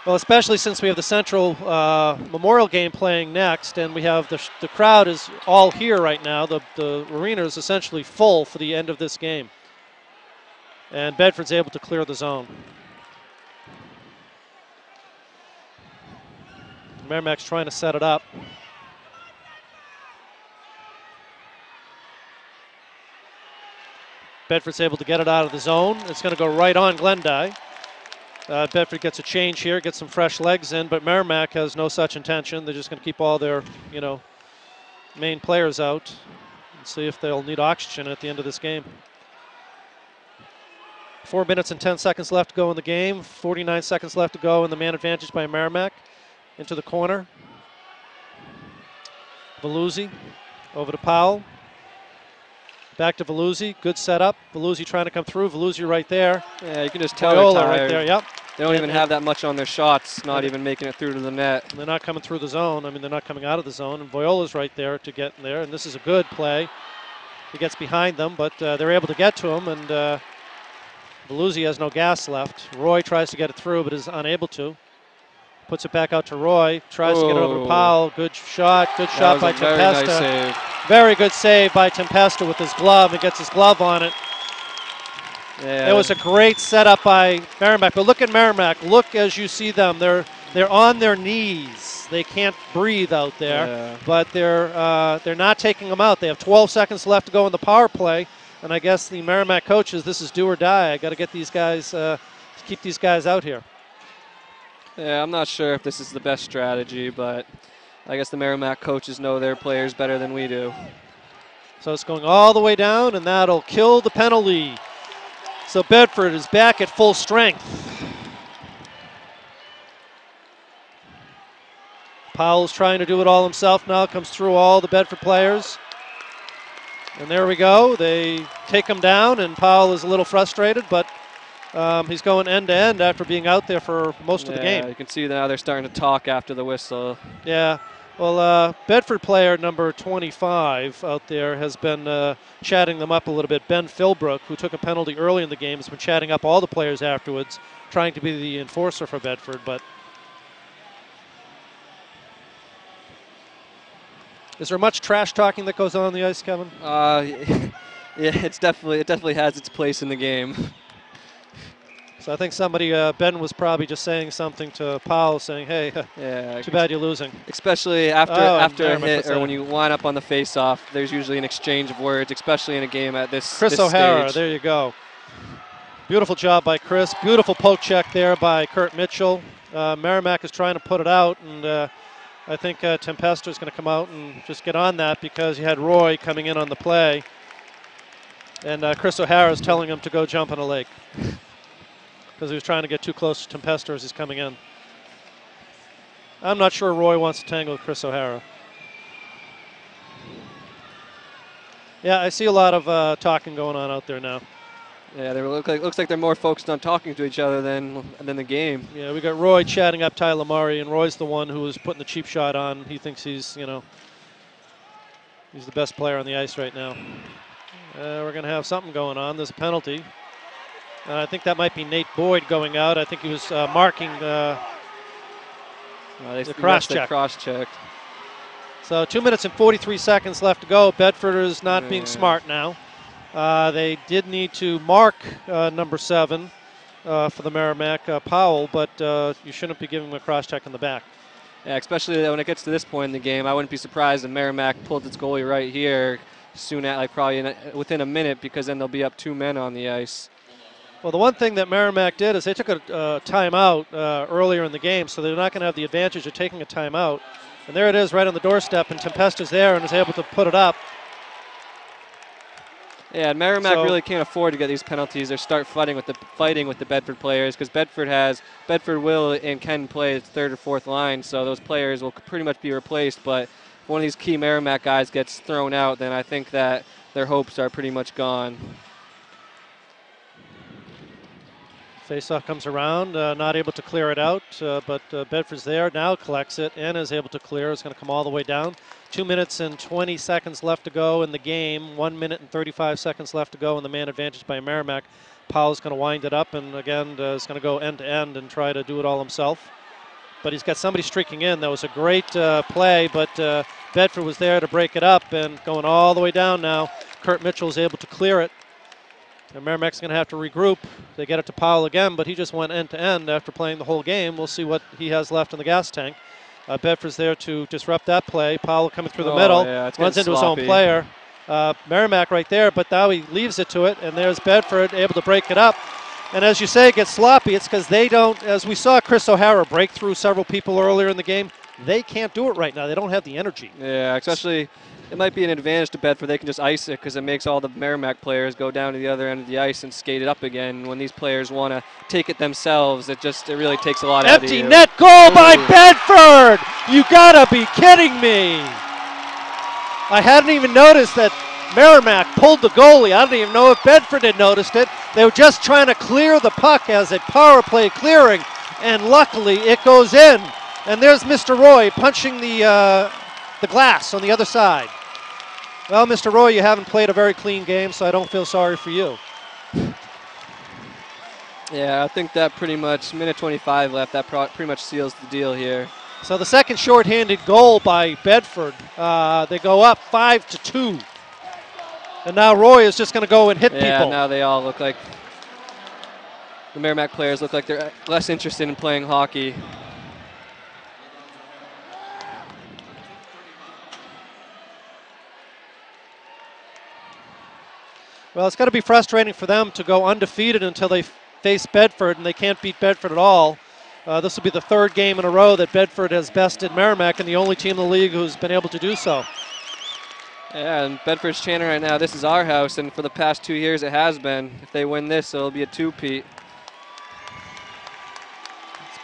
Well, especially since we have the Central Memorial game playing next, and we have the crowd is all here right now. The arena is essentially full for the end of this game. And Bedford's able to clear the zone. Merrimack's trying to set it up. Bedford's able to get it out of the zone. It's going to go right on Glendy. Bedford gets a change here, gets some fresh legs in, but Merrimack has no such intention. They're just going to keep all their, main players out and see if they'll need oxygen at the end of this game. 4 minutes and 10 seconds left to go in the game. 49 seconds left to go in the man advantage by Merrimack. Into the corner. Veluzzi over to Powell. Back to Veluzzi. Good setup. Veluzzi trying to come through. Veluzzi right there. Yeah, you can just tell Viola they're tired. right there. Yep. They don't even have that much on their shots, not even making it through to the net. And they're not coming through the zone. I mean, they're not coming out of the zone. And Viola's right there to get in there. And this is a good play. He gets behind them, but they're able to get to him. And Veluzzi has no gas left. Roy tries to get it through, but is unable to. Puts it back out to Roy. Tries to get it over to Powell. Good shot. Good shot by Tempesta. Nice save. Very good save by Tempesta with his glove. He gets his glove on it. Yeah. It was a great setup by Merrimack. But look at Merrimack. Look as you see them. They're on their knees. They can't breathe out there. Yeah. But they're not taking them out. They have 12 seconds left to go in the power play. And I guess the Merrimack coaches, this is do or die. I got to get these guys, keep these guys out here. Yeah, I'm not sure if this is the best strategy, but I guess the Merrimack coaches know their players better than we do. So it's going all the way down, and that'll kill the penalty. So Bedford is back at full strength. Powell's trying to do it all himself now, comes through all the Bedford players. And there we go. They take him down, and Powell is a little frustrated, but he's going end to end after being out there for most of the game. You can see now they're starting to talk after the whistle. Yeah. Well, Bedford player number 25 out there has been chatting them up a little bit. Ben Philbrook, who took a penalty early in the game, has been chatting up all the players afterwards, trying to be the enforcer for Bedford. But is there much trash talking that goes on the ice, Kevin? Yeah, it definitely has its place in the game. So I think Ben was probably just saying something to Powell, saying, "Hey, too bad you're losing." Especially after a hit or when you line up on the face-off, there's usually an exchange of words, especially in a game at this Chris O'Hara, there you go. Beautiful job by Chris. Beautiful poke check there by Kurt Mitchell. Merrimack is trying to put it out, and I think Tempesta is going to come out and just get on that because you had Roy coming in on the play. And Chris O'Hara is telling him to go jump in a lake because he was trying to get too close to Tempesta as he's coming in. I'm not sure Roy wants to tangle with Chris O'Hara. Yeah, I see a lot of talking going on out there now. Yeah, looks like they're more focused on talking to each other than the game. Yeah, we got Roy chatting up Tyler Murray, and Roy's the one who was putting the cheap shot on. He thinks he's, he's the best player on the ice right now. We're going to have something going on. There's a penalty. I think that might be Nate Boyd going out. I think he was marking the cross-check. Cross-checked. So 2 minutes and 43 seconds left to go. Bedford is not being smart now. They did need to mark number 7 for the Merrimack, Powell, but you shouldn't be giving him a cross-check in the back. Yeah, especially when it gets to this point in the game. I wouldn't be surprised if Merrimack pulled its goalie right here soon at, probably within a minute, because then they'll be up 2 men on the ice. Well, the one thing that Merrimack did is they took a timeout earlier in the game, so they're not going to have the advantage of taking a timeout. And there it is right on the doorstep, and Tempesta's there and is able to put it up. Yeah, and Merrimack really can't afford to get these penalties or start fighting with the Bedford players, because Bedford will and can play its 3rd or 4th line, so those players will pretty much be replaced. But if one of these key Merrimack guys gets thrown out, then I think that their hopes are pretty much gone. Faceoff comes around, not able to clear it out, but Bedford's there, now collects it and is able to clear. It's going to come all the way down. 2 minutes and 20 seconds left to go in the game. 1 minute and 35 seconds left to go in the man advantage by Merrimack. Powell's going to wind it up and again is going to go end to end and try to do it all himself. But he's got somebody streaking in. That was a great play, but Bedford was there to break it up and going all the way down now. Kurt Mitchell is able to clear it. And Merrimack's going to have to regroup. They get it to Powell again, but he just went end to end after playing the whole game. We'll see what he has left in the gas tank. Bedford's there to disrupt that play. Powell coming through the middle, runs into his own player. Merrimack right there, but now he leaves it to it, and there's Bedford able to break it up. And as you say, it gets sloppy. It's because they don't, as we saw Chris O'Hara break through several people earlier in the game, they can't do it right now. They don't have the energy. Yeah, especially it might be an advantage to Bedford. They can just ice it because it makes all the Merrimack players go down to the other end of the ice and skate it up again. When these players want to take it themselves, it really takes a lot out of you. Empty net goal by Bedford! You gotta be kidding me! I hadn't even noticed that Merrimack pulled the goalie. I don't even know if Bedford had noticed it. They were just trying to clear the puck as a power play clearing, and luckily it goes in. And there's Mr. Roy punching the glass on the other side. Well, Mr. Roy, you haven't played a very clean game, so I don't feel sorry for you. Yeah, I think that pretty much, minute 25 left, that pretty much seals the deal here. So the second shorthanded goal by Bedford. They go up 5-2. And now Roy is just going to go and hit people. Yeah, now they all look like, the Merrimack players look like they're less interested in playing hockey. Well, it's got to be frustrating for them to go undefeated until they face Bedford, and they can't beat Bedford at all. This will be the 3rd game in a row that Bedford has bested Merrimack, and the only team in the league who's been able to do so. Yeah, and Bedford's chanting right now, this is our house, and for the past 2 years it has been. If they win this, it'll be a 2-peat.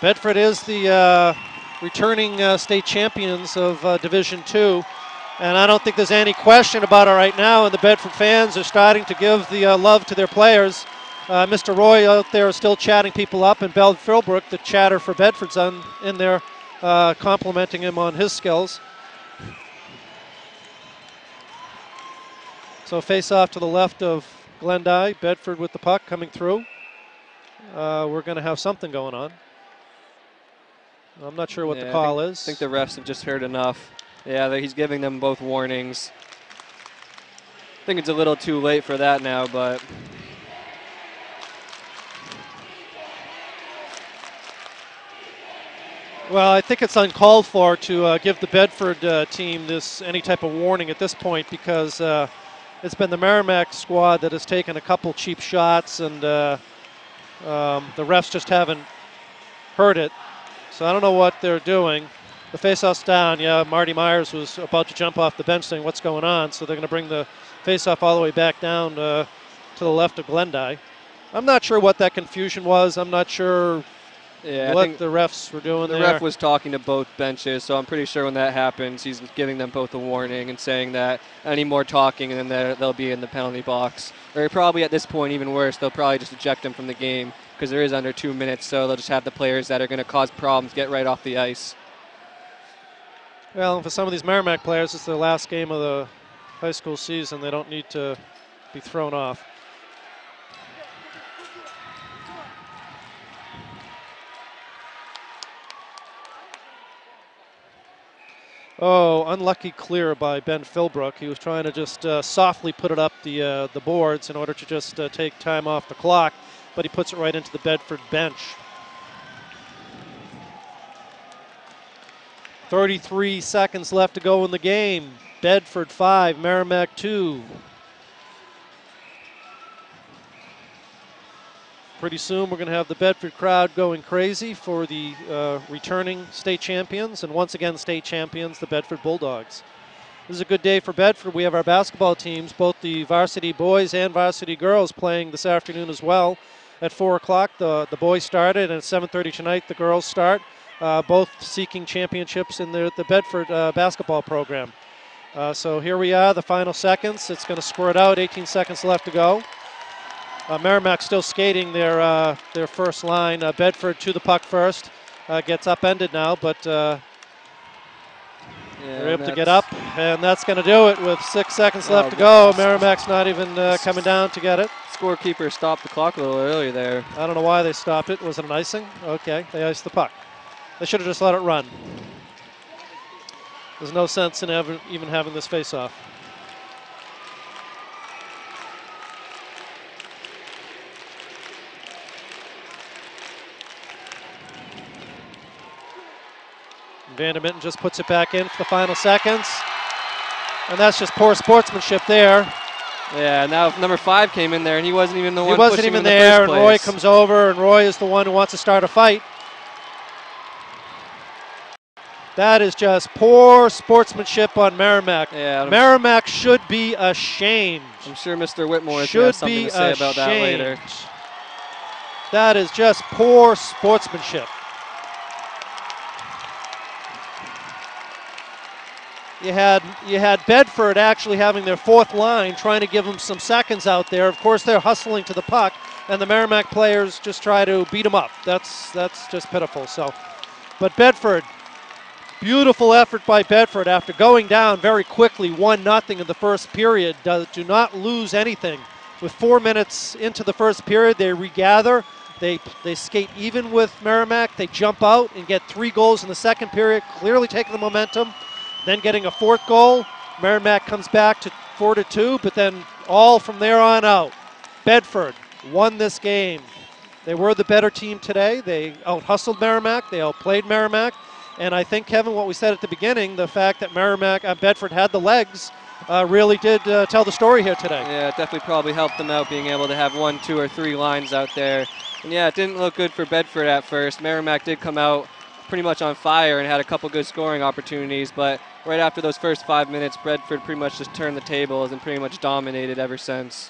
Bedford is the returning state champions of Division II. And I don't think there's any question about it right now, and the Bedford fans are starting to give the love to their players. Mr. Roy out there is still chatting people up, and Bell Philbrook, the chatter for Bedford's in there, complimenting him on his skills. So face off to the left of Glendy, Bedford with the puck coming through. We're going to have something going on. I'm not sure what the call is. I think the refs have just heard enough. Yeah, he's giving them both warnings. I think it's a little too late for that now, but well, I think it's uncalled for to give the Bedford team any type of warning at this point, because it's been the Merrimack squad that has taken a couple cheap shots, and the refs just haven't heard it. So I don't know what they're doing. The faceoff's down. Yeah, Marty Myers was about to jump off the bench saying, what's going on? So they're going to bring the faceoff all the way back down to the left of Glendy. I'm not sure what that confusion was. I'm not sure what the refs were doing there. The ref was talking to both benches, so I'm pretty sure when that happens, he's giving them both a warning and saying that any more talking and then they'll be in the penalty box. Or probably at this point, even worse, they'll probably just eject them from the game because there is under 2 minutes, so they'll just have the players that are going to cause problems get right off the ice. Well, for some of these Merrimack players, it's their last game of the high school season. They don't need to be thrown off. Oh, unlucky clear by Ben Philbrook. He was trying to just softly put it up the boards in order to just take time off the clock, but he puts it right into the Bedford bench. 33 seconds left to go in the game. Bedford 5, Merrimack 2. Pretty soon we're going to have the Bedford crowd going crazy for the returning state champions, and once again state champions, the Bedford Bulldogs. This is a good day for Bedford. We have our basketball teams, both the varsity boys and varsity girls, playing this afternoon as well. At 4 o'clock, the boys started, and at 7:30 tonight, the girls start, both seeking championships in the Bedford basketball program. So here we are, the final seconds. It's going to squirt out, 18 seconds left to go. Merrimack still skating their first line. Bedford to the puck first. Gets upended now, but they're able to get up, and that's going to do it with 6 seconds left to go. Merrimack's not even coming down to get it. Scorekeeper stopped the clock a little early there. I don't know why they stopped it. Was it an icing? Okay, they iced the puck. They should have just let it run. There's no sense in even having this face-off. Vanderminton just puts it back in for the final seconds. And that's just poor sportsmanship there. Yeah, now number 5 came in there, and he wasn't even the one pushing him. He wasn't even there, and Roy comes over, and Roy is the one who wants to start a fight. That is just poor sportsmanship on Merrimack. Yeah, Merrimack should be ashamed. I'm sure Mr. Whitmore is going to have something to say about that later. That is just poor sportsmanship. You had Bedford actually having their 4th line, trying to give them some seconds out there. Of course, they're hustling to the puck, and the Merrimack players just try to beat them up. That's just pitiful. So, but Bedford, beautiful effort by Bedford after going down very quickly, 1-0 in the first period. Do not lose anything. With 4 minutes into the first period, they regather. They skate even with Merrimack. They jump out and get 3 goals in the second period, clearly taking the momentum. Then getting a 4th goal, Merrimack comes back to 4-2, but then all from there on out. Bedford won this game. They were the better team today. They out-hustled Merrimack. They outplayed Merrimack. And I think, Kevin, what we said at the beginning, the fact that Bedford had the legs really did tell the story here today. Yeah, it definitely probably helped them out being able to have 1, 2, or 3 lines out there. And yeah, it didn't look good for Bedford at first. Merrimack did come out pretty much on fire and had a couple good scoring opportunities, but right after those first 5 minutes, Bedford pretty much just turned the tables and pretty much dominated ever since.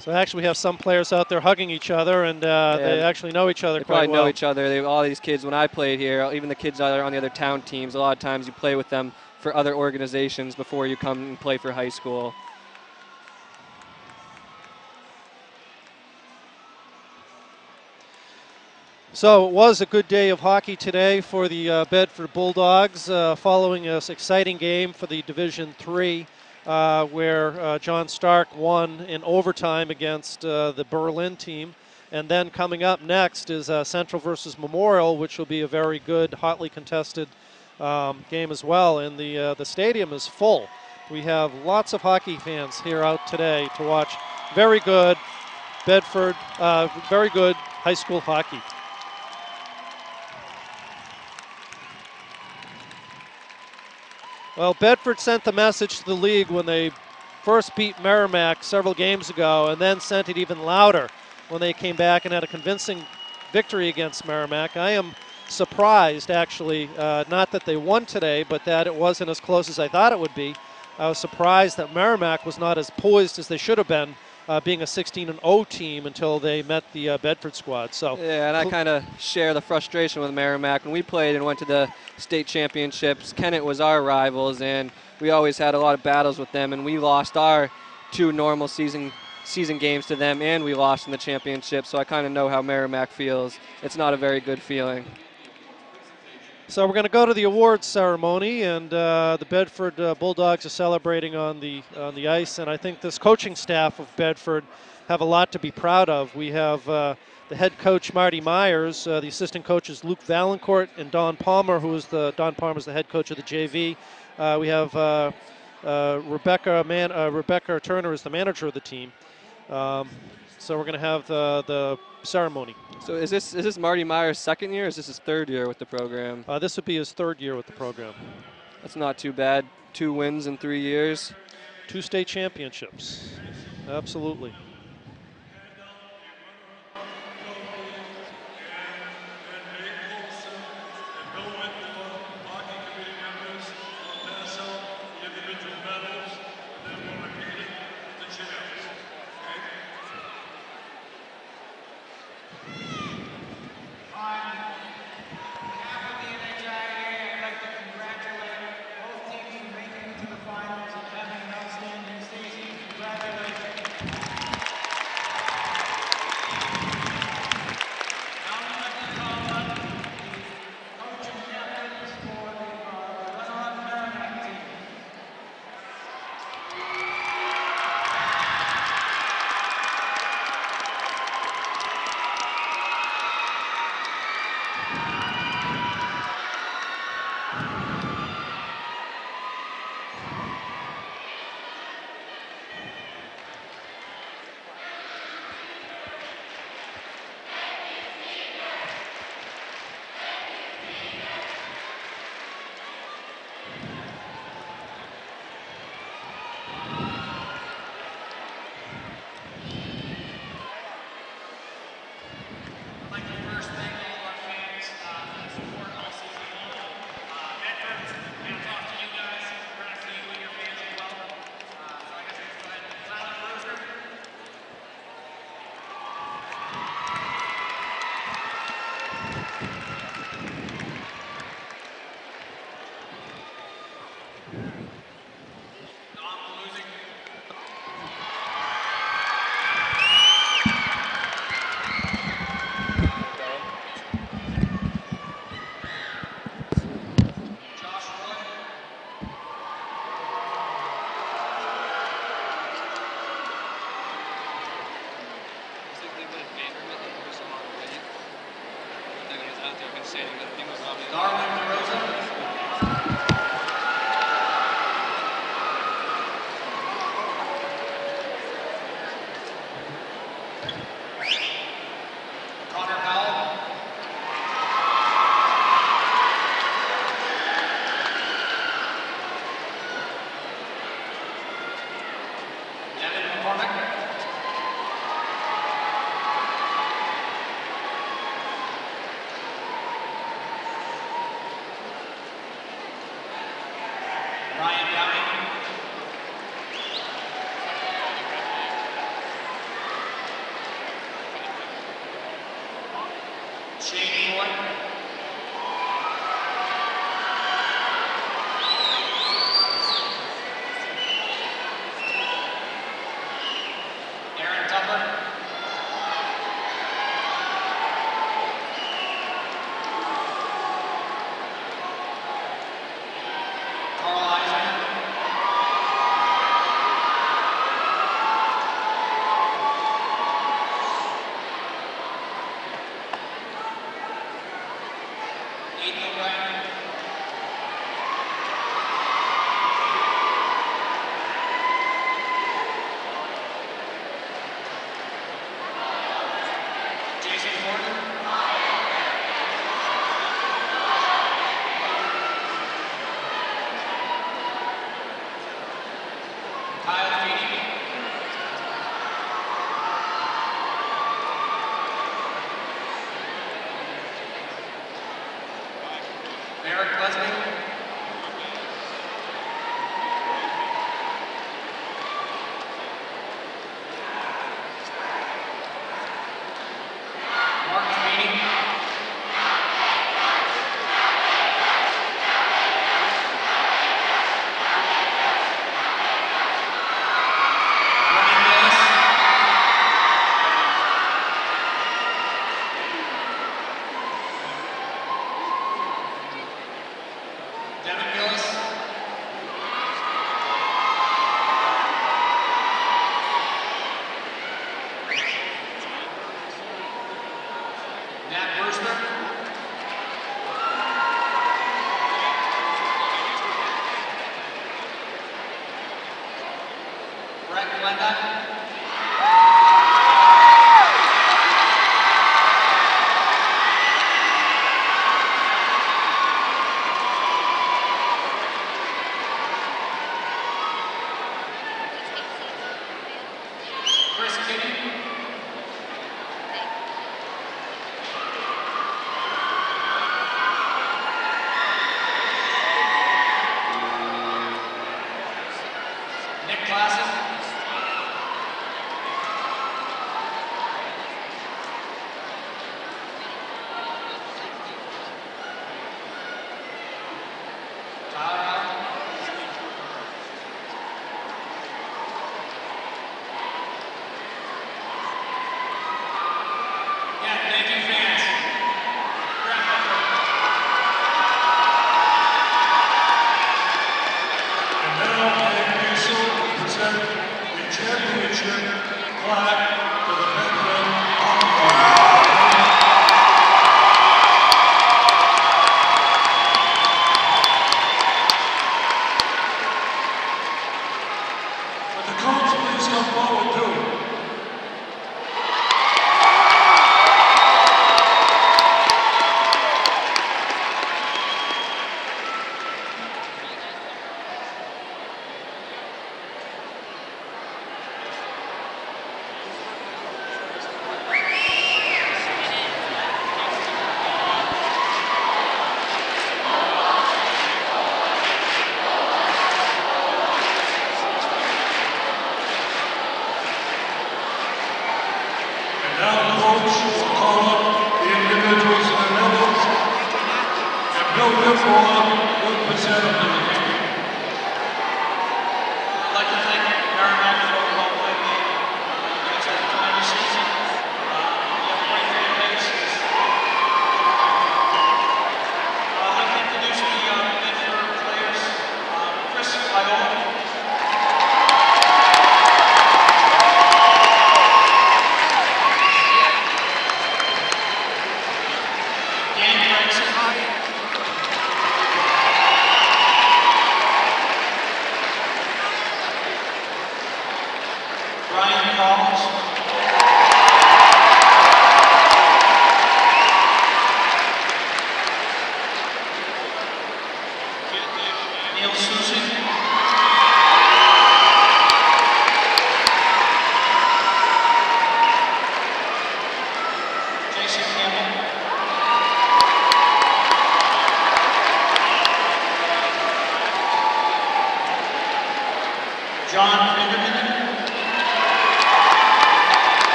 So actually we have some players out there hugging each other, and they actually know each other quite well. They probably know each other. All these kids, when I played here, even the kids that are on the other town teams, a lot of times you play with them for other organizations before you come and play for high school. So it was a good day of hockey today for the Bedford Bulldogs, following this exciting game for the Division III, where John Stark won in overtime against the Berlin team. And then coming up next is Central versus Memorial, which will be a very good, hotly contested game as well. And the stadium is full. We have lots of hockey fans here out today to watch very good Bedford, very good high school hockey. Well, Bedford sent the message to the league when they first beat Merrimack several games ago, and then sent it even louder when they came back and had a convincing victory against Merrimack. I am surprised, actually, not that they won today, but that it wasn't as close as I thought it would be. I was surprised that Merrimack was not as poised as they should have been, being a 16-0 team until they met the Bedford squad. So yeah, and I kind of share the frustration with Merrimack. When we played and went to the state championships, Kennett was our rivals, and we always had a lot of battles with them, and we lost our 2 normal season games to them, and we lost in the championship. So I kind of know how Merrimack feels. It's not a very good feeling. So we're going to go to the awards ceremony, and the Bedford Bulldogs are celebrating on the ice, and I think this coaching staff of Bedford have a lot to be proud of. We have the head coach Marty Myers, the assistant coaches Luke Valancourt and Don Palmer, Don Palmer's the head coach of the JV. We have Rebecca Turner is the manager of the team. So we're going to have the ceremony. So is this Marty Myers' second year, or is this his third year with the program? This would be his third year with the program. That's not too bad. 2 wins in 3 years. 2 state championships. Absolutely.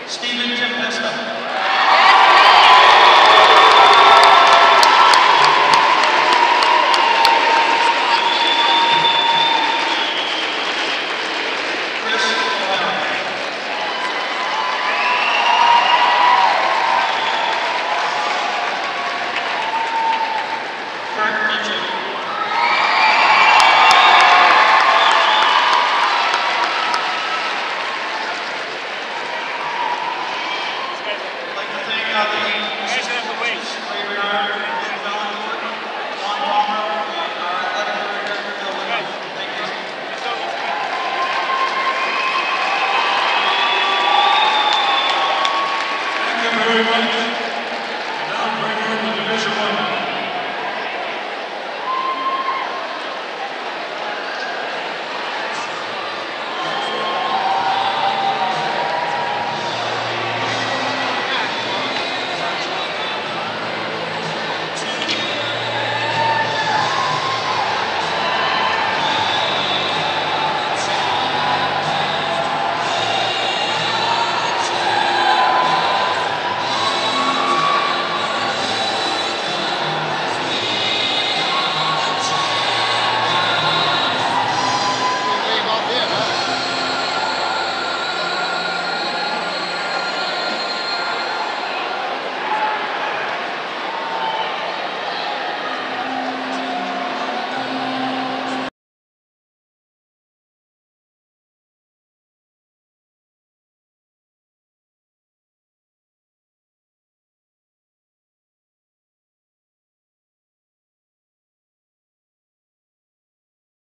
Stephen Tempesta.